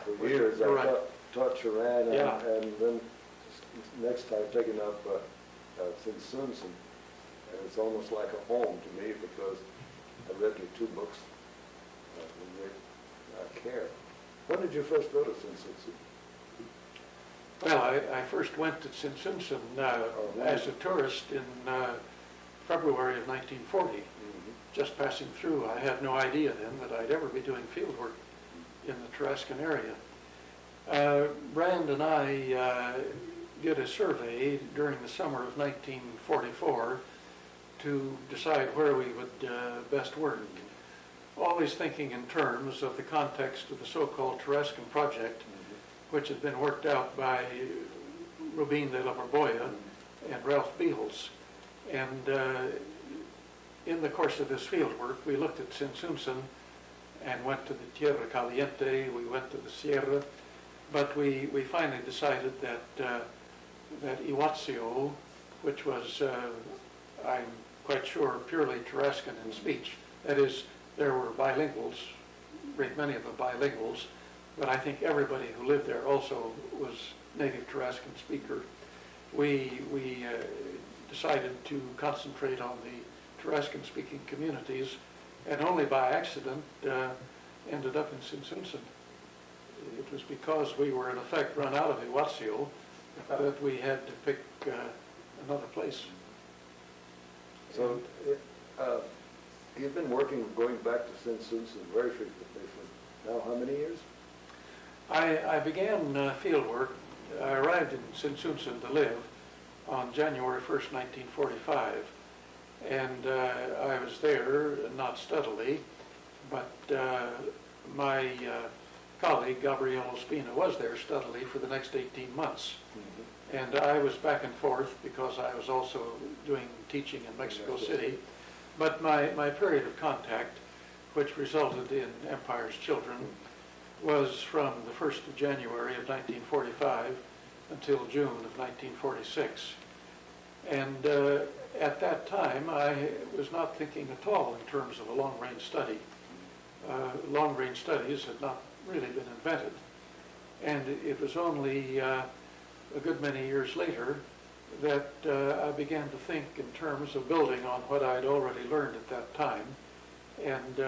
for years. I've taught Charan and then next time taking up Tsimshian, and it's almost like a home to me because I read your 2 books with great care. When did you first go to Tsimshian? Well, I first went to Tsimshian as a tourist in February of 1940, just passing through. I had no idea then that I'd ever be doing field work in the Tarascan area. Brand and I did a survey during the summer of 1944 to decide where we would best work, always thinking in terms of the context of the so-called Tarascan project, which had been worked out by Rubin de la Barboya and Ralph Beals. And in the course of this field work, we looked at Sinsunsan and went to the Tierra Caliente, we went to the Sierra, but we finally decided that that Iwatsio, which was, I'm quite sure, purely Tarascan in speech. That is, there were bilinguals, a great many of them bilinguals, but I think everybody who lived there also was native Tarascan speaker. We decided to concentrate on the Tarascan-speaking communities, and only by accident ended up in Sinsunsan. It was because we were in effect run out of Iwatsio that we had to pick another place. So you've been working, going back to Sinsunsan very frequently for now how many years? I began field work. I arrived in Sinsunsan to live on January 1st, 1945. And I was there, not steadily, but my colleague, Gabriel Ospina, was there steadily for the next 18 months. Mm-hmm. And I was back and forth because I was also doing teaching in Mexico City. But my period of contact, which resulted in Empire's Children, was from the 1st of January of 1945 until June of 1946. And at that time, I was not thinking at all in terms of a long-range study. Long-range studies had not really been invented. And it was only a good many years later that I began to think in terms of building on what I'd already learned at that time. And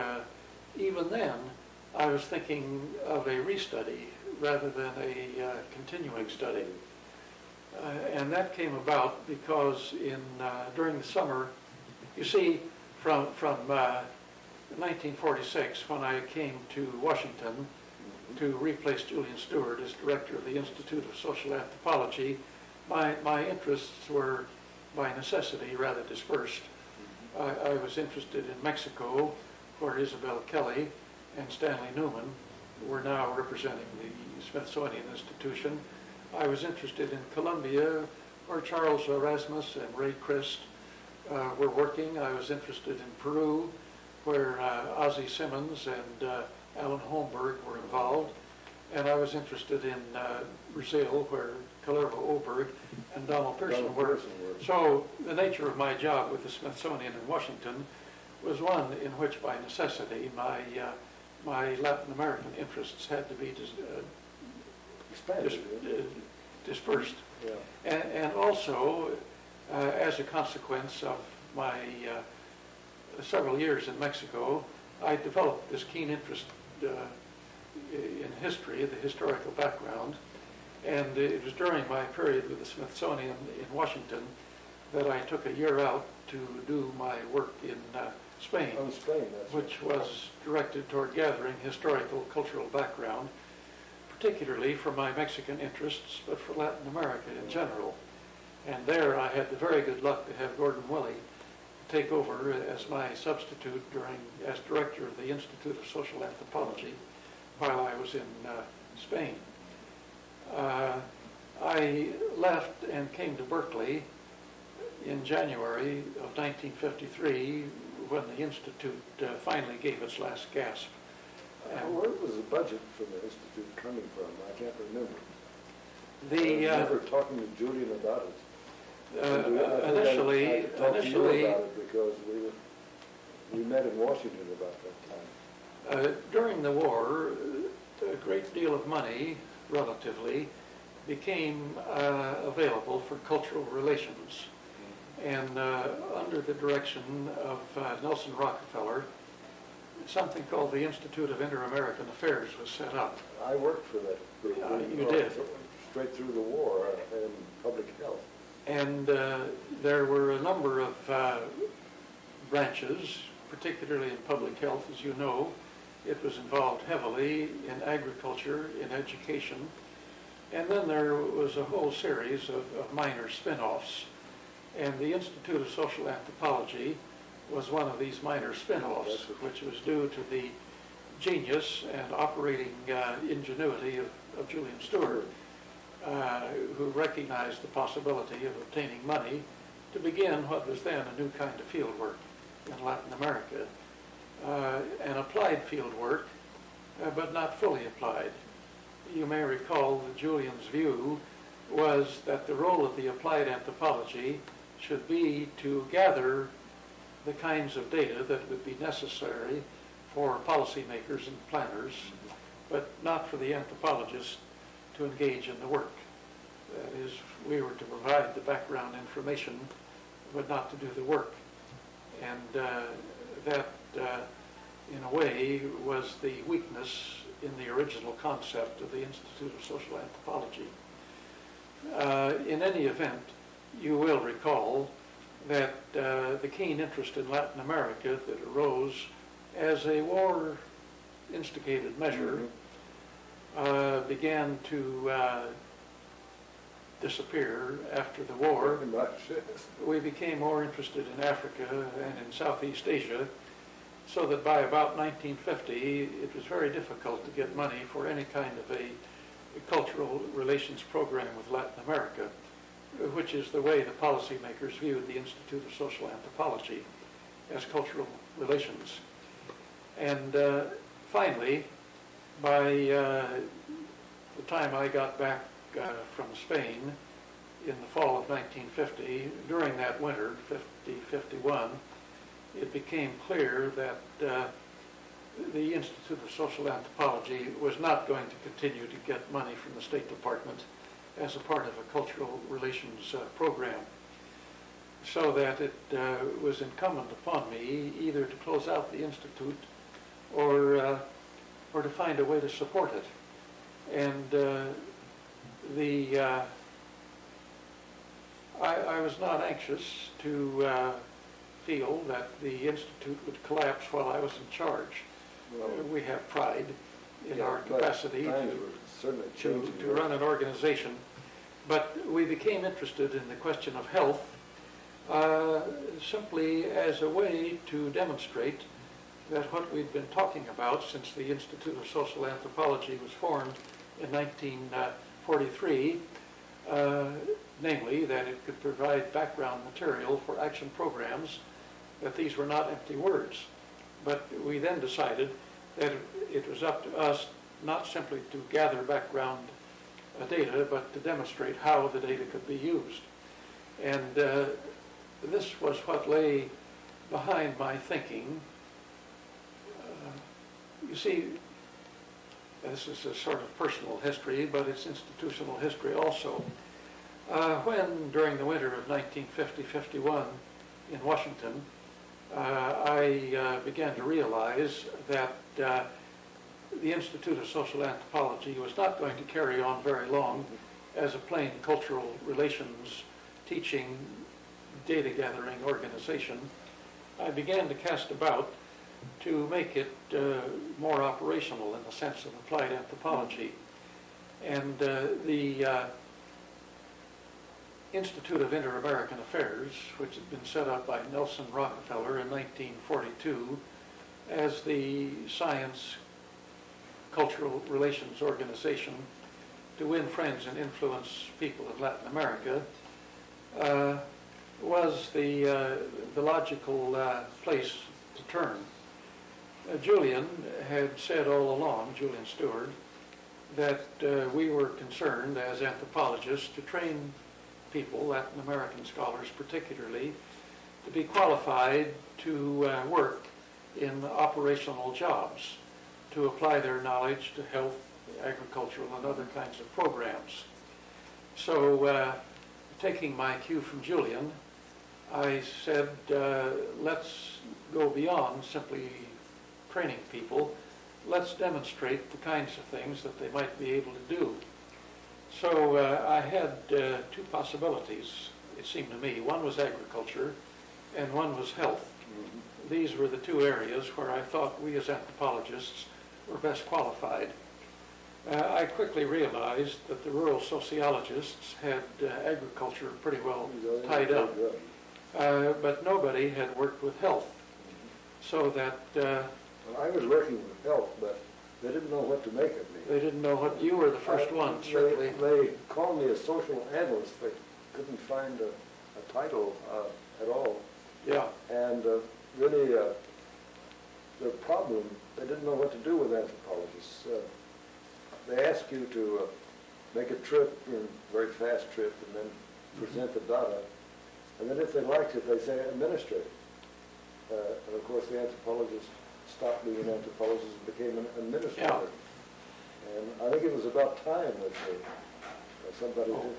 even then, I was thinking of a restudy rather than a continuing study. And that came about because during the summer, you see, from 1946, when I came to Washington to replace Julian Stewart as director of the Institute of Social Anthropology, my interests were by necessity rather dispersed. I was interested in Mexico, where Isabel Kelly and Stanley Newman were now representing the Smithsonian Institution. I was interested in Colombia, where Charles Erasmus and Ray Christ were working. I was interested in Peru, where Ozzie Simmons and Alan Holmberg were involved. And I was interested in Brazil, where Kalervo Oberg and Donald Pearson were. So the nature of my job with the Smithsonian in Washington was one in which, by necessity, my Latin American interests had to be dispersed. Yeah. And also, as a consequence of my several years in Mexico, I developed this keen interest in history, the historical background. And it was during my period with the Smithsonian in Washington that I took a year out to do my work in Spain, which was directed toward gathering historical, cultural background, particularly for my Mexican interests, but for Latin America in general. And there I had the very good luck to have Gordon Willey take over as my substitute as director of the Institute of Social Anthropology while I was in Spain. I left and came to Berkeley in January of 1953 when the Institute finally gave its last gasp. Where was the budget for the Institute coming from? I can't remember. I remember talking to Julian about it. Initially, I talked to you about it because we met in Washington about that time. During the war, a great deal of money, relatively, became available for cultural relations. And under the direction of Nelson Rockefeller, something called the Institute of Inter-American Affairs was set up. I worked for that group. You did. Straight through the war in public health. And there were a number of branches, particularly in public health, as you know. It was involved heavily in agriculture, in education. And then there was a whole series of minor spin-offs. And the Institute of Social Anthropology was one of these minor spin-offs, which was due to the genius and operating ingenuity of Julian Stewart, who recognized the possibility of obtaining money to begin what was then a new kind of field work. in Latin America, and applied field work, but not fully applied. You may recall that Julian's view was that the role of the applied anthropology should be to gather the kinds of data that would be necessary for policymakers and planners, but not for the anthropologist to engage in the work. That is, we were to provide the background information, but not to do the work. And that, in a way, was the weakness in the original concept of the Institute of Social Anthropology. In any event, you will recall that the keen interest in Latin America that arose as a war-instigated measure began to disappear after the war. We became more interested in Africa and in Southeast Asia, so that by about 1950, it was very difficult to get money for any kind of a cultural relations program with Latin America, which is the way the policymakers viewed the Institute of Social Anthropology, as cultural relations. And finally, by the time I got back from Spain in the fall of 1950, during that winter, 50-51, it became clear that the Institute of Social Anthropology was not going to continue to get money from the State Department as a part of a cultural relations program, so that it was incumbent upon me either to close out the Institute or to find a way to support it. And I was not anxious to feel that the Institute would collapse while I was in charge. Well, we have pride in our capacity to run an organization, but we became interested in the question of health simply as a way to demonstrate that what we'd been talking about since the Institute of Social Anthropology was formed in 1943, namely that it could provide background material for action programs, that these were not empty words. But we then decided that it was up to us not simply to gather background data, but to demonstrate how the data could be used. And this was what lay behind my thinking. You see, this is a sort of personal history, but it's institutional history also. When, during the winter of 1950-51 in Washington, I began to realize that the Institute of Social Anthropology was not going to carry on very long as a plain cultural relations teaching, data gathering organization, I began to cast about to make it more operational in the sense of applied anthropology. And the Institute of Inter-American Affairs, which had been set up by Nelson Rockefeller in 1942 as the science cultural relations organization to win friends and influence people in Latin America, was the logical place to turn. Julian had said all along, Julian Stewart, that we were concerned as anthropologists to train people, Latin American scholars particularly, to be qualified to work in operational jobs, to apply their knowledge to health, agricultural, and other kinds of programs. So, taking my cue from Julian, I said, let's go beyond simply training people. Let's demonstrate the kinds of things that they might be able to do. So I had two possibilities, it seemed to me. One was agriculture, and one was health. Mm-hmm. These were the two areas where I thought we as anthropologists were best qualified. I quickly realized that the rural sociologists had agriculture pretty well tied up, but nobody had worked with health. So that... well, I was working with health, but they didn't know what to make of me. They didn't know what... You were the first one, certainly. They called me a social analyst. They couldn't find a title at all. Yeah. And really their problem, they didn't know what to do with anthropologists. They ask you to make a trip, a very fast trip, and then present the data. And then if they liked it, they say administrate. And of course, the anthropologist stopped being an anthropologist and became an administrator. Yeah. And I think it was about time that somebody did.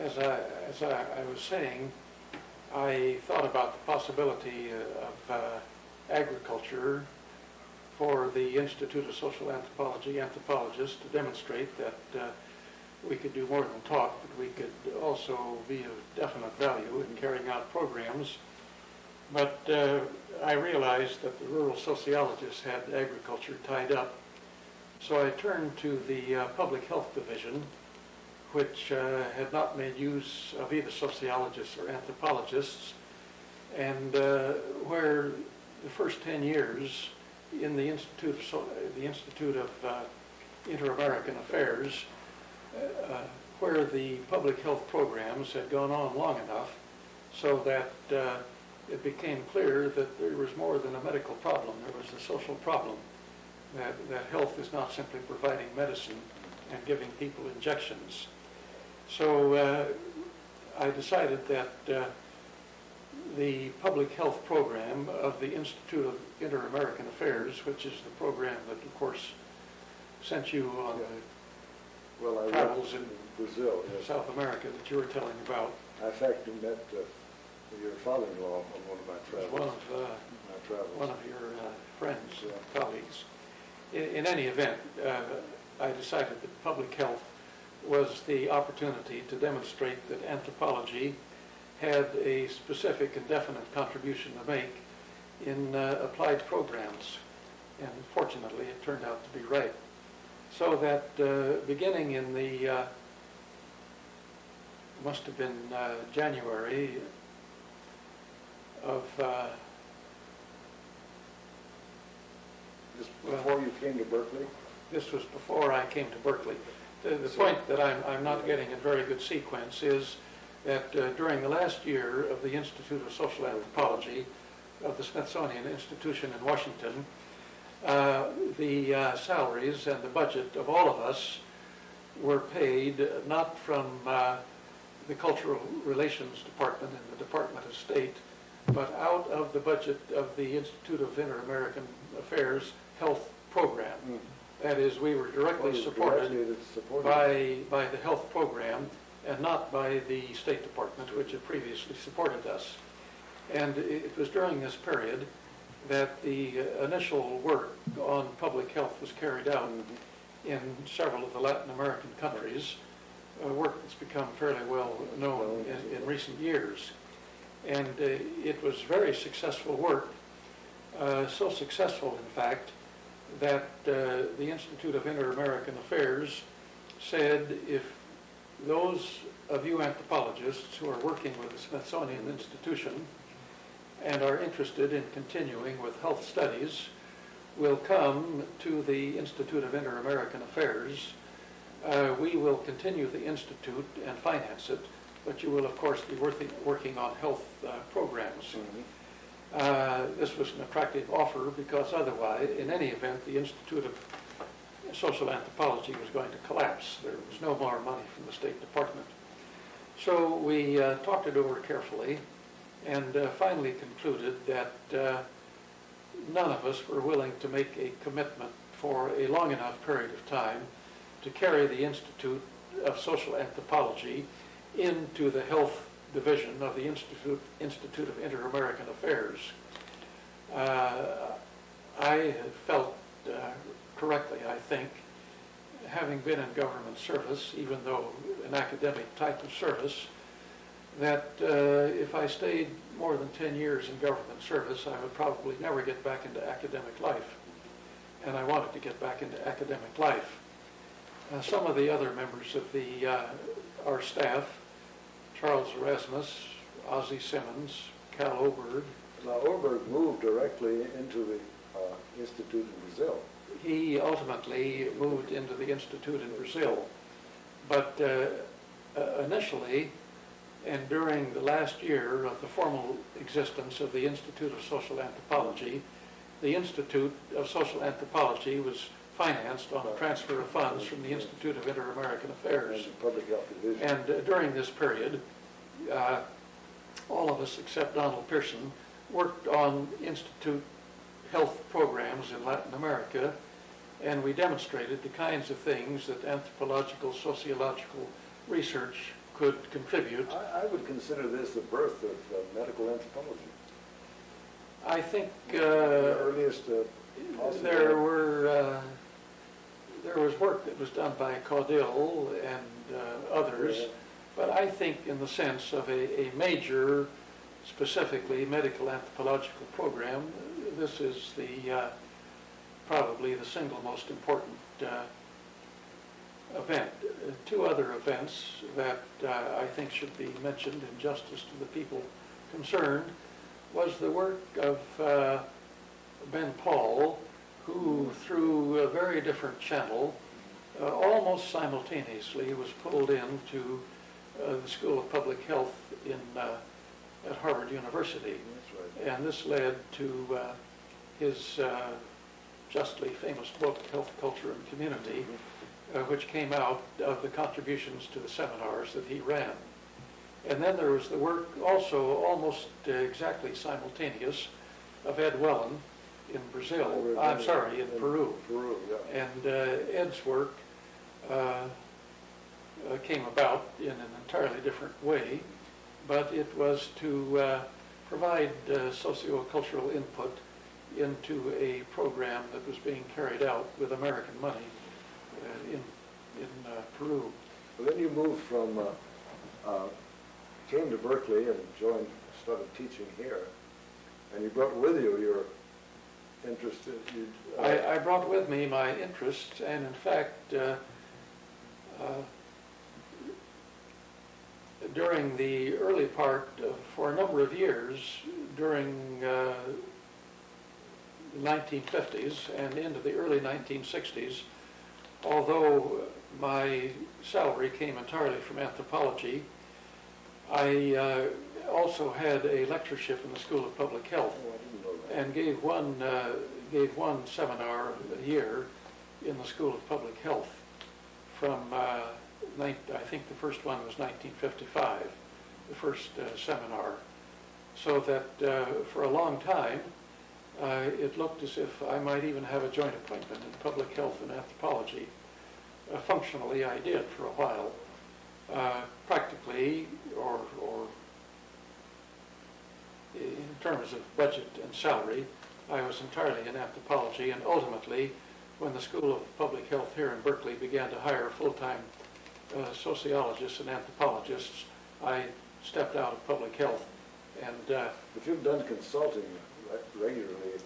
As I was saying, I thought about the possibility of agriculture for the Institute of Social Anthropology anthropologists to demonstrate that we could do more than talk, but we could also be of definite value in carrying out programs. But I realized that the rural sociologists had agriculture tied up. So I turned to the Public Health Division, which had not made use of either sociologists or anthropologists, and where the first 10 years in the Institute of Inter-American Affairs, where the public health programs had gone on long enough so that it became clear that there was more than a medical problem, there was a social problem, that health is not simply providing medicine and giving people injections. So I decided that the public health program of the Institute of Inter-American Affairs, which is the program that, of course, sent you on the travels in Brazil, yes. South America that you were telling about. I, in fact, met your father-in-law on one of my travels. One of your friends, yeah. colleagues. In any event, I decided that public health was the opportunity to demonstrate that anthropology had a specific and definite contribution to make in applied programs. And fortunately, it turned out to be right. So that beginning in the, must have been January of... Just before you came to Berkeley? This was before I came to Berkeley. The point that I'm not getting a very good sequence is that during the last year of the Institute of Social Anthropology of the Smithsonian Institution in Washington, the salaries and the budget of all of us were paid not from the Cultural Relations Department and the Department of State, but out of the budget of the Institute of Inter-American Affairs Health Program. Mm. That is, we were directly supported by the health program and not by the State Department, which had previously supported us. And it was during this period that the initial work on public health was carried out in several of the Latin American countries, work that's become fairly well known in recent years. And it was very successful work, so successful, in fact, that the Institute of Inter-American Affairs said, if those of you anthropologists who are working with the Smithsonian Institution and are interested in continuing with health studies will come to the Institute of Inter-American Affairs, we will continue the institute and finance it, but you will, of course, be working on health programs. Mm-hmm. This was an attractive offer because otherwise, in any event, the Institute of Social Anthropology was going to collapse. There was no more money from the State Department. So we talked it over carefully and finally concluded that none of us were willing to make a commitment for a long enough period of time to carry the Institute of Social Anthropology into the health division of the Institute of Inter-American Affairs. I felt correctly, I think, having been in government service, even though an academic type of service, that if I stayed more than 10 years in government service, I would probably never get back into academic life. And I wanted to get back into academic life. Some of the other members of our staff, Charles Erasmus, Ozzie Simmons, Cal Oberg. Now, Oberg moved directly into the Institute in Brazil. He ultimately moved into the Institute in Brazil. But initially, and during the last year of the formal existence of the Institute of Social Anthropology, the Institute of Social Anthropology was financed on a transfer of funds from the Institute of Inter-American Affairs. And the Public Health Division. And during this period, all of us except Donald Pearson worked on Institute health programs in Latin America, and we demonstrated the kinds of things that anthropological, sociological research could contribute. I would consider this the birth of medical anthropology. I think The earliest possible. There was work that was done by Caudill and others, Yeah. but I think in the sense of a major, specifically medical anthropological program, this is the probably the single most important event. Two other events that I think should be mentioned in justice to the people concerned was the work of Ben Paul, who through a very different channel, almost simultaneously was pulled into the School of Public Health at Harvard University. That's right. And this led to his justly famous book, Health, Culture, and Community, which came out of the contributions to the seminars that he ran. And then there was the work also almost exactly simultaneous of Ed Wellen in Brazil, I'm sorry, in Peru. Peru, yeah. And Ed's work came about in an entirely different way, but it was to provide socio-cultural input into a program that was being carried out with American money in Peru. Well, then you moved from, came to Berkeley and started teaching here, and you brought with you your interest in... I brought with me my interests, and in fact, during the early part, for a number of years, during the 1950s and into the early 1960s, although my salary came entirely from anthropology, I also had a lectureship in the School of Public Health and gave one seminar a year in the School of Public Health from, I think the first one was 1955, the first seminar. So that for a long time, it looked as if I might even have a joint appointment in public health and anthropology. Functionally, I did for a while. Practically, or in terms of budget and salary, I was entirely in anthropology, and ultimately, when the School of Public Health here in Berkeley began to hire full-time sociologists and anthropologists, I stepped out of public health. And But you've done consulting regularly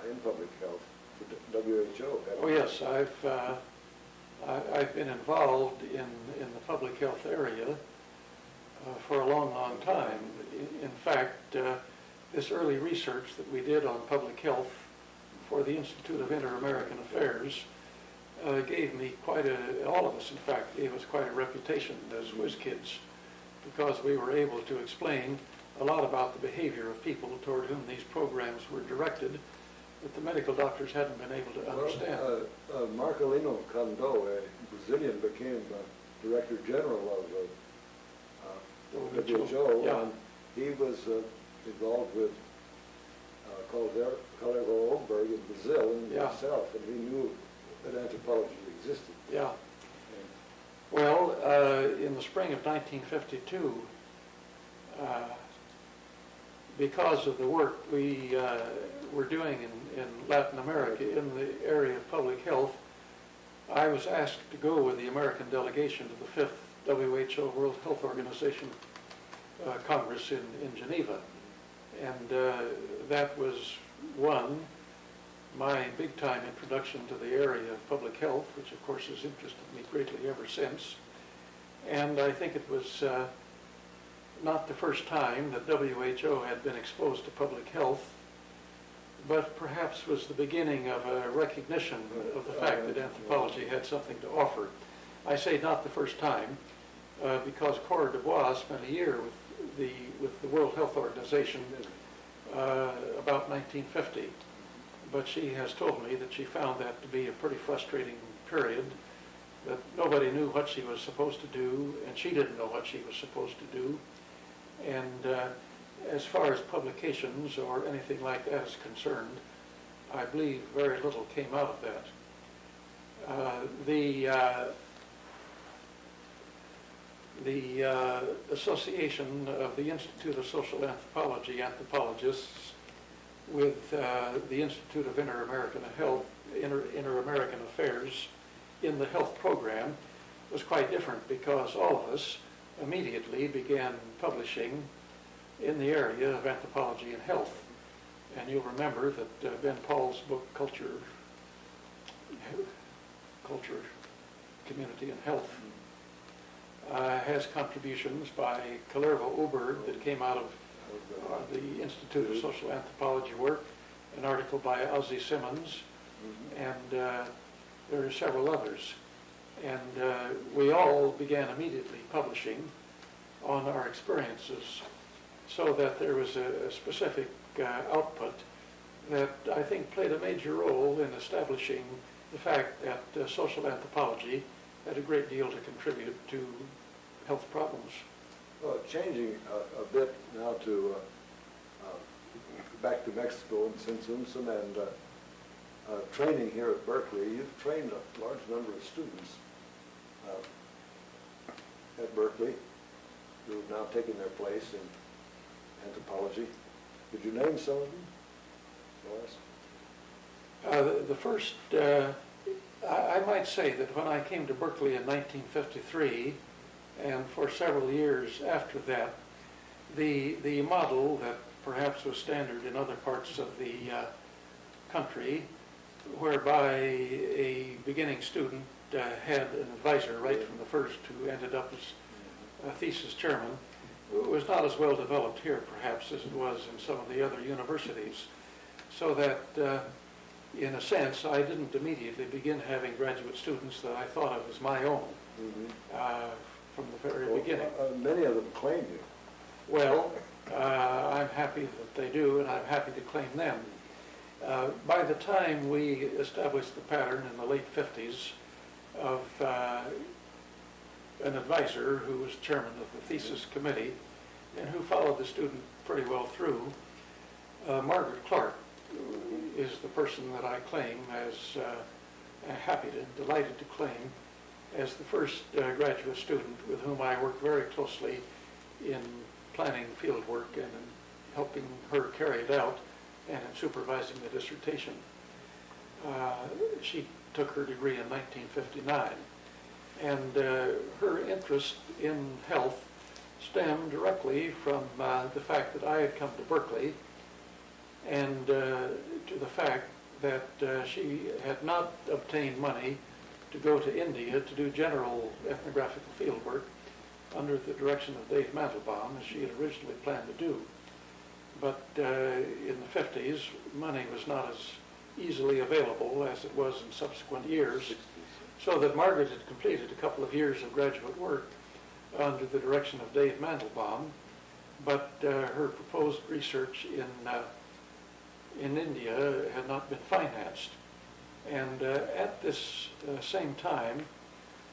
in public health for WHO. Oh yes, I've been involved in the public health area for a long, long time. In fact, this early research that we did on public health for the Institute of Inter-American Affairs gave me all of us in fact, gave us quite a reputation as whiz kids, because we were able to explain a lot about the behavior of people toward whom these programs were directed that the medical doctors hadn't been able to understand. Well, Marcelino Candó, a Brazilian, became Director General of WHO, Yeah. and he was involved with Colego Oberg in Brazil and Yeah. himself, and he knew that anthropology existed. Yeah. Well, in the spring of 1952, because of the work we were doing in Latin America in the area of public health, I was asked to go with the American delegation to the 5th WHO World Health Organization Congress in Geneva. And that was my big-time introduction to the area of public health, which of course has interested me greatly ever since. And I think it was not the first time that WHO had been exposed to public health, but perhaps was the beginning of a recognition of the fact that anthropology had something to offer. I say not the first time, because Cora Dubois spent a year with the World Health Organization about 1950. But she has told me that she found that to be a pretty frustrating period, that nobody knew what she was supposed to do, and she didn't know what she was supposed to do. And as far as publications or anything like that is concerned, I believe very little came out of that. The association of the Institute of Social Anthropology, Anthropologists, with the Institute of Inter-American Affairs in the health program was quite different, because all of us immediately began publishing in the area of anthropology and health. And you'll remember that Ben Paul's book, Culture, Community, and Health, has contributions by Kalervo Oberg that came out of the Institute of Social Anthropology work, an article by Ozzie Simmons, and there are several others. And we all began immediately publishing on our experiences, so that there was a specific output that I think played a major role in establishing the fact that social anthropology had a great deal to contribute to health problems. Well, changing a bit now to back to Mexico and Tzintzuntzin and training here at Berkeley. You've trained a large number of students at Berkeley who have now taken their place in anthropology. Could you name some of them for us? The first, I might say that when I came to Berkeley in 1953, and for several years after that, the model that perhaps was standard in other parts of the country, whereby a beginning student had an advisor right from the first who ended up as a thesis chairman, was not as well developed here perhaps as it was in some of the other universities. So that in a sense I didn't immediately begin having graduate students that I thought of as my own from the very beginning. Many of them claim you. Well, I'm happy that they do, and I'm happy to claim them. By the time we established the pattern in the late 50s of an advisor who was chairman of the thesis committee and who followed the student pretty well through, Margaret Clark is the person that I claim as, delighted to claim as the first graduate student with whom I worked very closely in planning field work and in helping her carry it out and in supervising the dissertation. She took her degree in 1959, and her interest in health stemmed directly from the fact that I had come to Berkeley, and to the fact that she had not obtained money to go to India to do general ethnographical field work under the direction of Dave Mandelbaum, as she had originally planned to do. But in the 50s, money was not as easily available as it was in subsequent years, so that Margaret had completed a couple of years of graduate work under the direction of Dave Mandelbaum, but her proposed research in India had not been financed. And at this same time,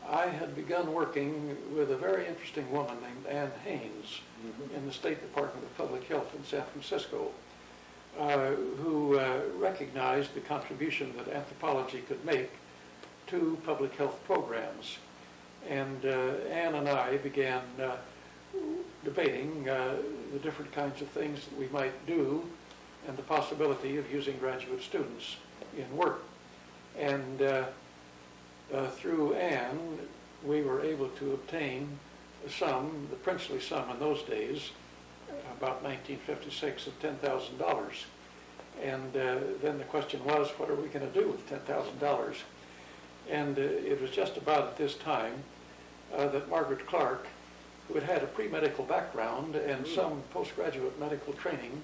I had begun working with a very interesting woman named Ann Haynes in the State Department of Public Health in San Francisco, who recognized the contribution that anthropology could make to public health programs. And Ann and I began debating the different kinds of things that we might do and the possibility of using graduate students in work. And through Ann, we were able to obtain a sum, the princely sum in those days, about 1956, of $10,000. And then the question was, what are we going to do with $10,000? And it was just about at this time that Margaret Clark, who had had a pre-medical background and some postgraduate medical training,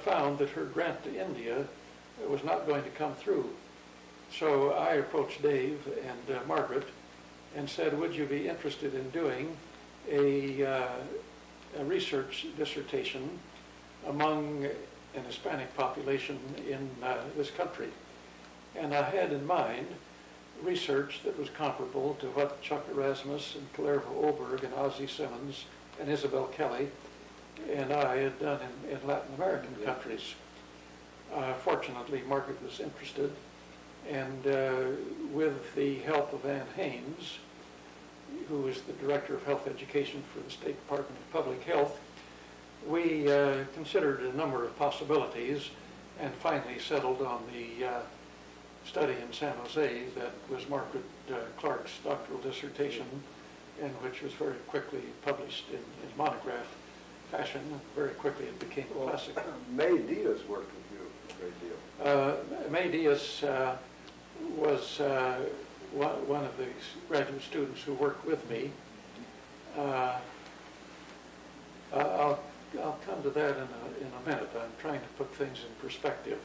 found that her grant to India was not going to come through. So I approached Dave and Margaret and said, would you be interested in doing a research dissertation among an Hispanic population in this country? And I had in mind research that was comparable to what Chuck Erasmus and Kalervo Oberg and Ozzie Simmons and Isabel Kelly and I had done in Latin American countries. Fortunately, Margaret was interested, and with the help of Ann Haynes, who is the Director of Health Education for the State Department of Public Health, we considered a number of possibilities and finally settled on the study in San Jose that was Margaret Clark's doctoral dissertation, and which was very quickly published in monograph fashion. Very quickly it became a classic. May Diaz worked with you a great deal. May Diaz was one of the graduate students who worked with me. I'll come to that in a minute. I'm trying to put things in perspective.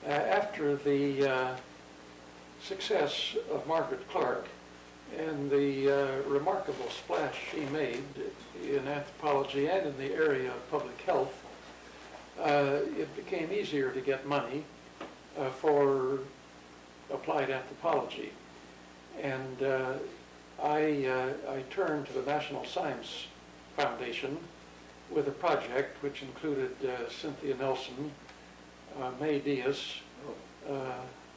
After the success of Margaret Clark and the remarkable splash she made in anthropology and in the area of public health, it became easier to get money for applied anthropology. And I turned to the National Science Foundation with a project which included Cynthia Nelson, May Diaz,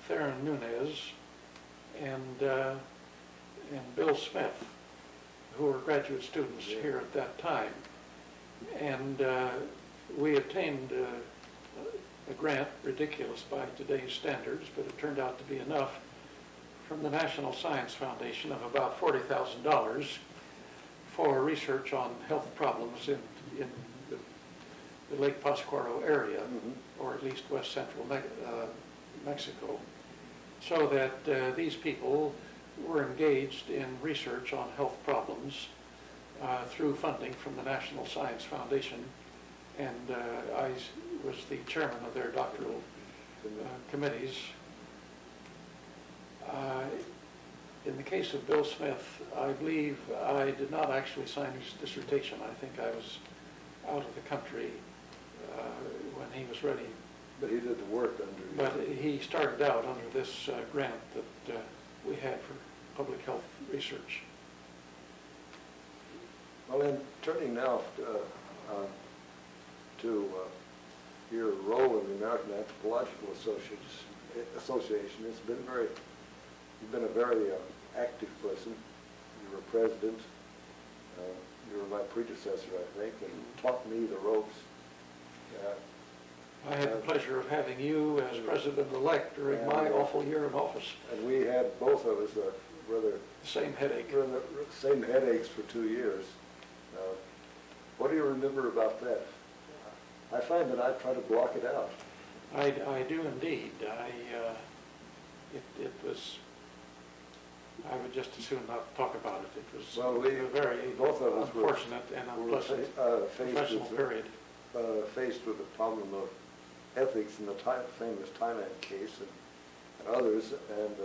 Theron Nunez, and Bill Smith, who were graduate students here at that time. And we obtained a grant, ridiculous by today's standards, but it turned out to be enough, from the National Science Foundation of about $40,000 for research on health problems in the Lake Pascuaro area, or at least west central Mexico, so that these people were engaged in research on health problems through funding from the National Science Foundation, and I was the chairman of their doctoral committees. In the case of Bill Smith, I believe I did not actually sign his dissertation. I think I was out of the country when he was ready. But he did the work under you. But he started out under this grant that we had for public health research. Well, then, turning now to your role in the American Anthropological Association, you've been a very active person. You were president. You were my predecessor, I think, and taught me the ropes. I had the pleasure of having you as president-elect during my awful year in office. And we had, both of us, rather the same headache. Same headaches for 2 years. What do you remember about that? I find that I try to block it out. I do indeed. It was, I would just as soon not talk about it. It was a very both of us unfortunate and unpleasant professional period. Faced with the problem of ethics in the famous Thailand case and others, and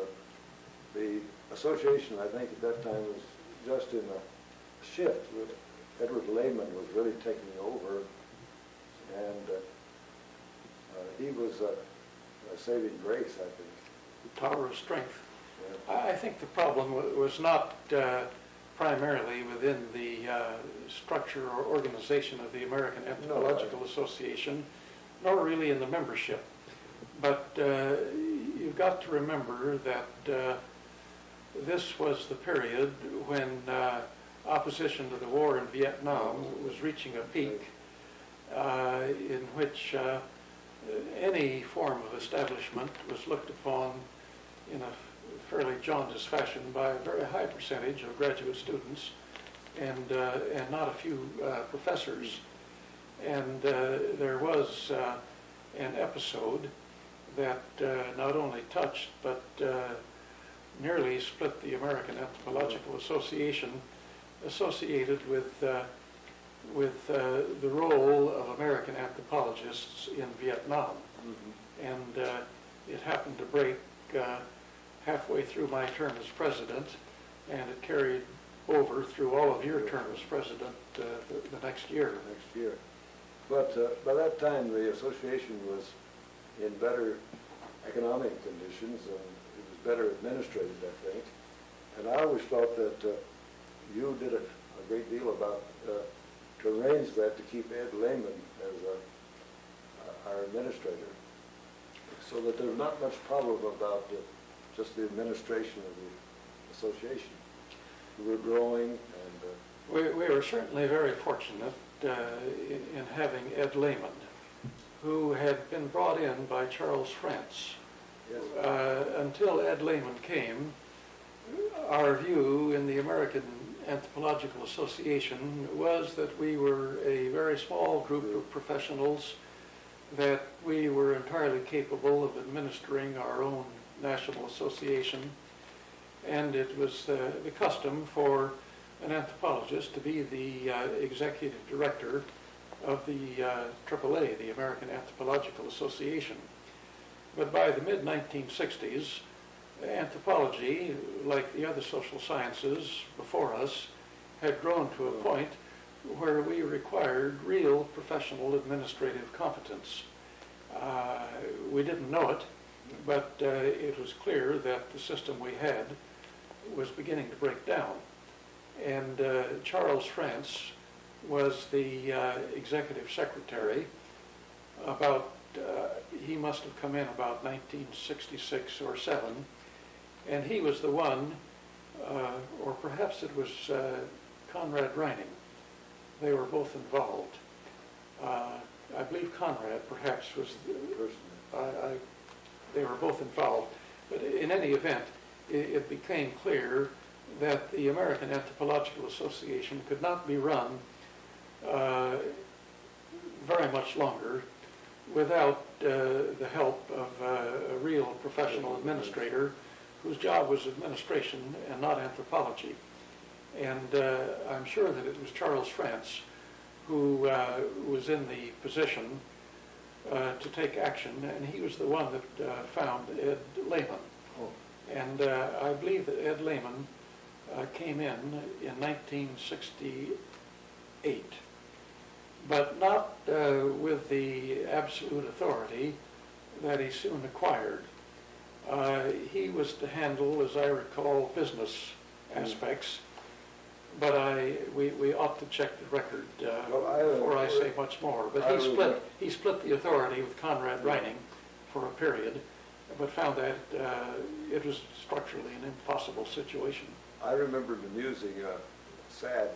the association, I think, at that time was just in a shift. Edward Lehman was really taking over, and he was a saving grace, I think. The tower of strength. Yeah. I think the problem was not primarily within the structure or organization of the American Anthropological Association, nor really in the membership. But you've got to remember that this was the period when opposition to the war in Vietnam was reaching a peak, in which any form of establishment was looked upon in a fairly jaundiced fashion by a very high percentage of graduate students and not a few professors. And there was an episode that not only touched but nearly split the American Anthropological Association, associated with with the role of American anthropologists in Vietnam. Mm-hmm. And it happened to break halfway through my term as president, and it carried over through all of your term as president the next year. Next year. But by that time, the association was in better economic conditions, and it was better administrated, I think. And I always felt that you did a great deal about to arrange that, to keep Ed Lehman as our administrator, so that there's not much problem about just the administration of the association. We were growing, and we were certainly very fortunate in having Ed Lehman, who had been brought in by Charles France. yes. Until Ed Lehman came, our view in the American Anthropological Association was that we were a very small group of professionals, that we were entirely capable of administering our own national association, and it was the custom for an anthropologist to be the executive director of the AAA, the American Anthropological Association. But by the mid-1960s, anthropology, like the other social sciences before us, had grown to a point where we required real professional administrative competence. We didn't know it, but it was clear that the system we had was beginning to break down. And Charles France was the executive secretary. He must have come in about 1966 or 7, and he was the one, or perhaps it was Conrad Reining. They were both involved. I believe Conrad perhaps was they were both involved. But in any event, it became clear that the American Anthropological Association could not be run very much longer without the help of a real professional administrator whose job was administration and not anthropology. And I'm sure that it was Charles France who was in the position to take action, and he was the one that found Ed Lehman. Oh. And I believe that Ed Lehman came in 1968, but not with the absolute authority that he soon acquired. He was to handle, as I recall, business aspects, but we ought to check the record before I say much more. But he split the authority with Conrad Reining for a period, but found that it was structurally an impossible situation. I remember bemusing a sad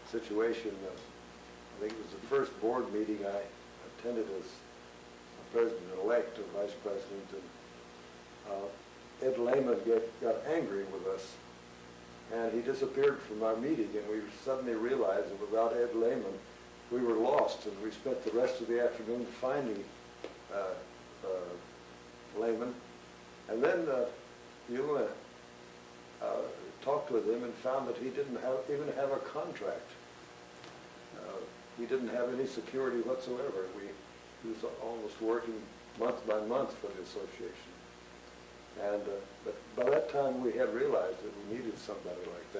situation. I think it was the first board meeting I attended as president-elect or vice president, and Ed Lehman got angry with us, and he disappeared from our meeting, and we suddenly realized that without Ed Lehman, we were lost, and we spent the rest of the afternoon finding Lehman. And then you talked with him and found that he didn't even have a contract. He didn't have any security whatsoever. He was almost working month by month for the association. And but by that time we had realized that we needed somebody like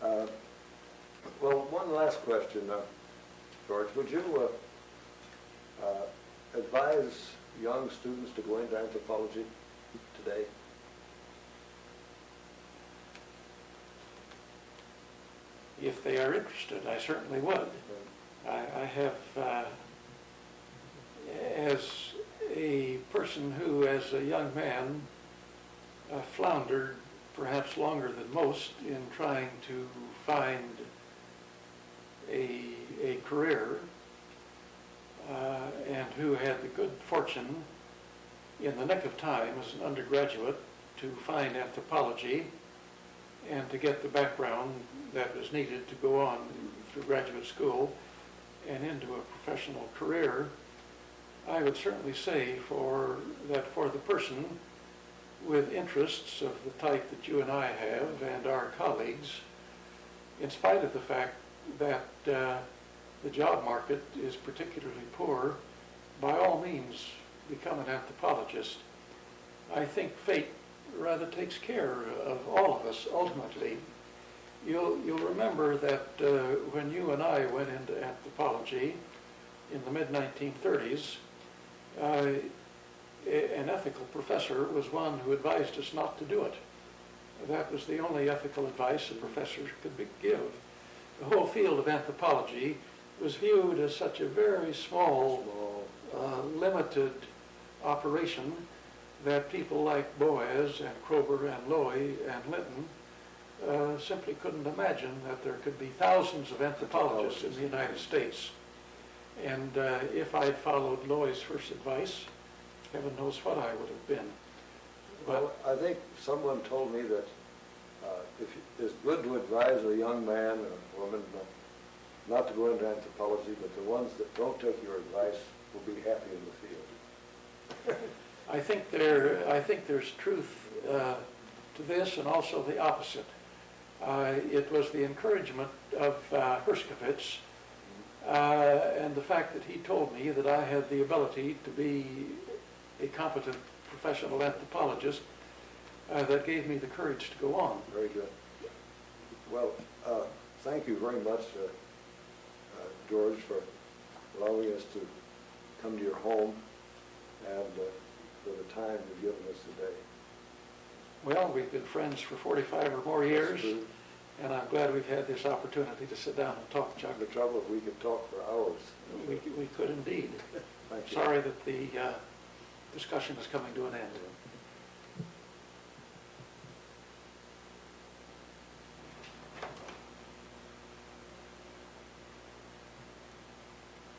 that. Well, one last question, George. Would you advise young students to go into anthropology today? If they are interested, I certainly would. I have, as a person who, as a young man, floundered perhaps longer than most in trying to find a career, and who had the good fortune in the nick of time as an undergraduate to find anthropology and to get the background that was needed to go on through graduate school and into a professional career, I would certainly say that for the person with interests of the type that you and I have and our colleagues, in spite of the fact that the job market is particularly poor, by all means become an anthropologist. I think fate rather takes care of all of us ultimately. You'll remember that when you and I went into anthropology in the mid-1930s, an ethical professor was one who advised us not to do it. That was the only ethical advice a professor could give. The whole field of anthropology was viewed as such a very small, limited operation that people like Boas and Kroeber and Lowy and Linton simply couldn't imagine that there could be thousands of anthropologists in the United States. And if I'd followed Lowy's first advice, heaven knows what I would have been. Well, I think someone told me that it's good to advise a young man or a woman not to go into anthropology, but the ones that don't take your advice will be happy in the field. I think there's truth to this, and also the opposite. It was the encouragement of Herskovits and the fact that he told me that I had the ability to be a competent professional anthropologist that gave me the courage to go on. Very good. Well, thank you very much, George, for allowing us to come to your home and for the time you've given us today. Well, we've been friends for 45 or more years, and I'm glad we've had this opportunity to sit down and talk, Chuck. The trouble is we could talk for hours. We could indeed. Thank you. Sorry that the discussion is coming to an end.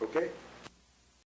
Okay.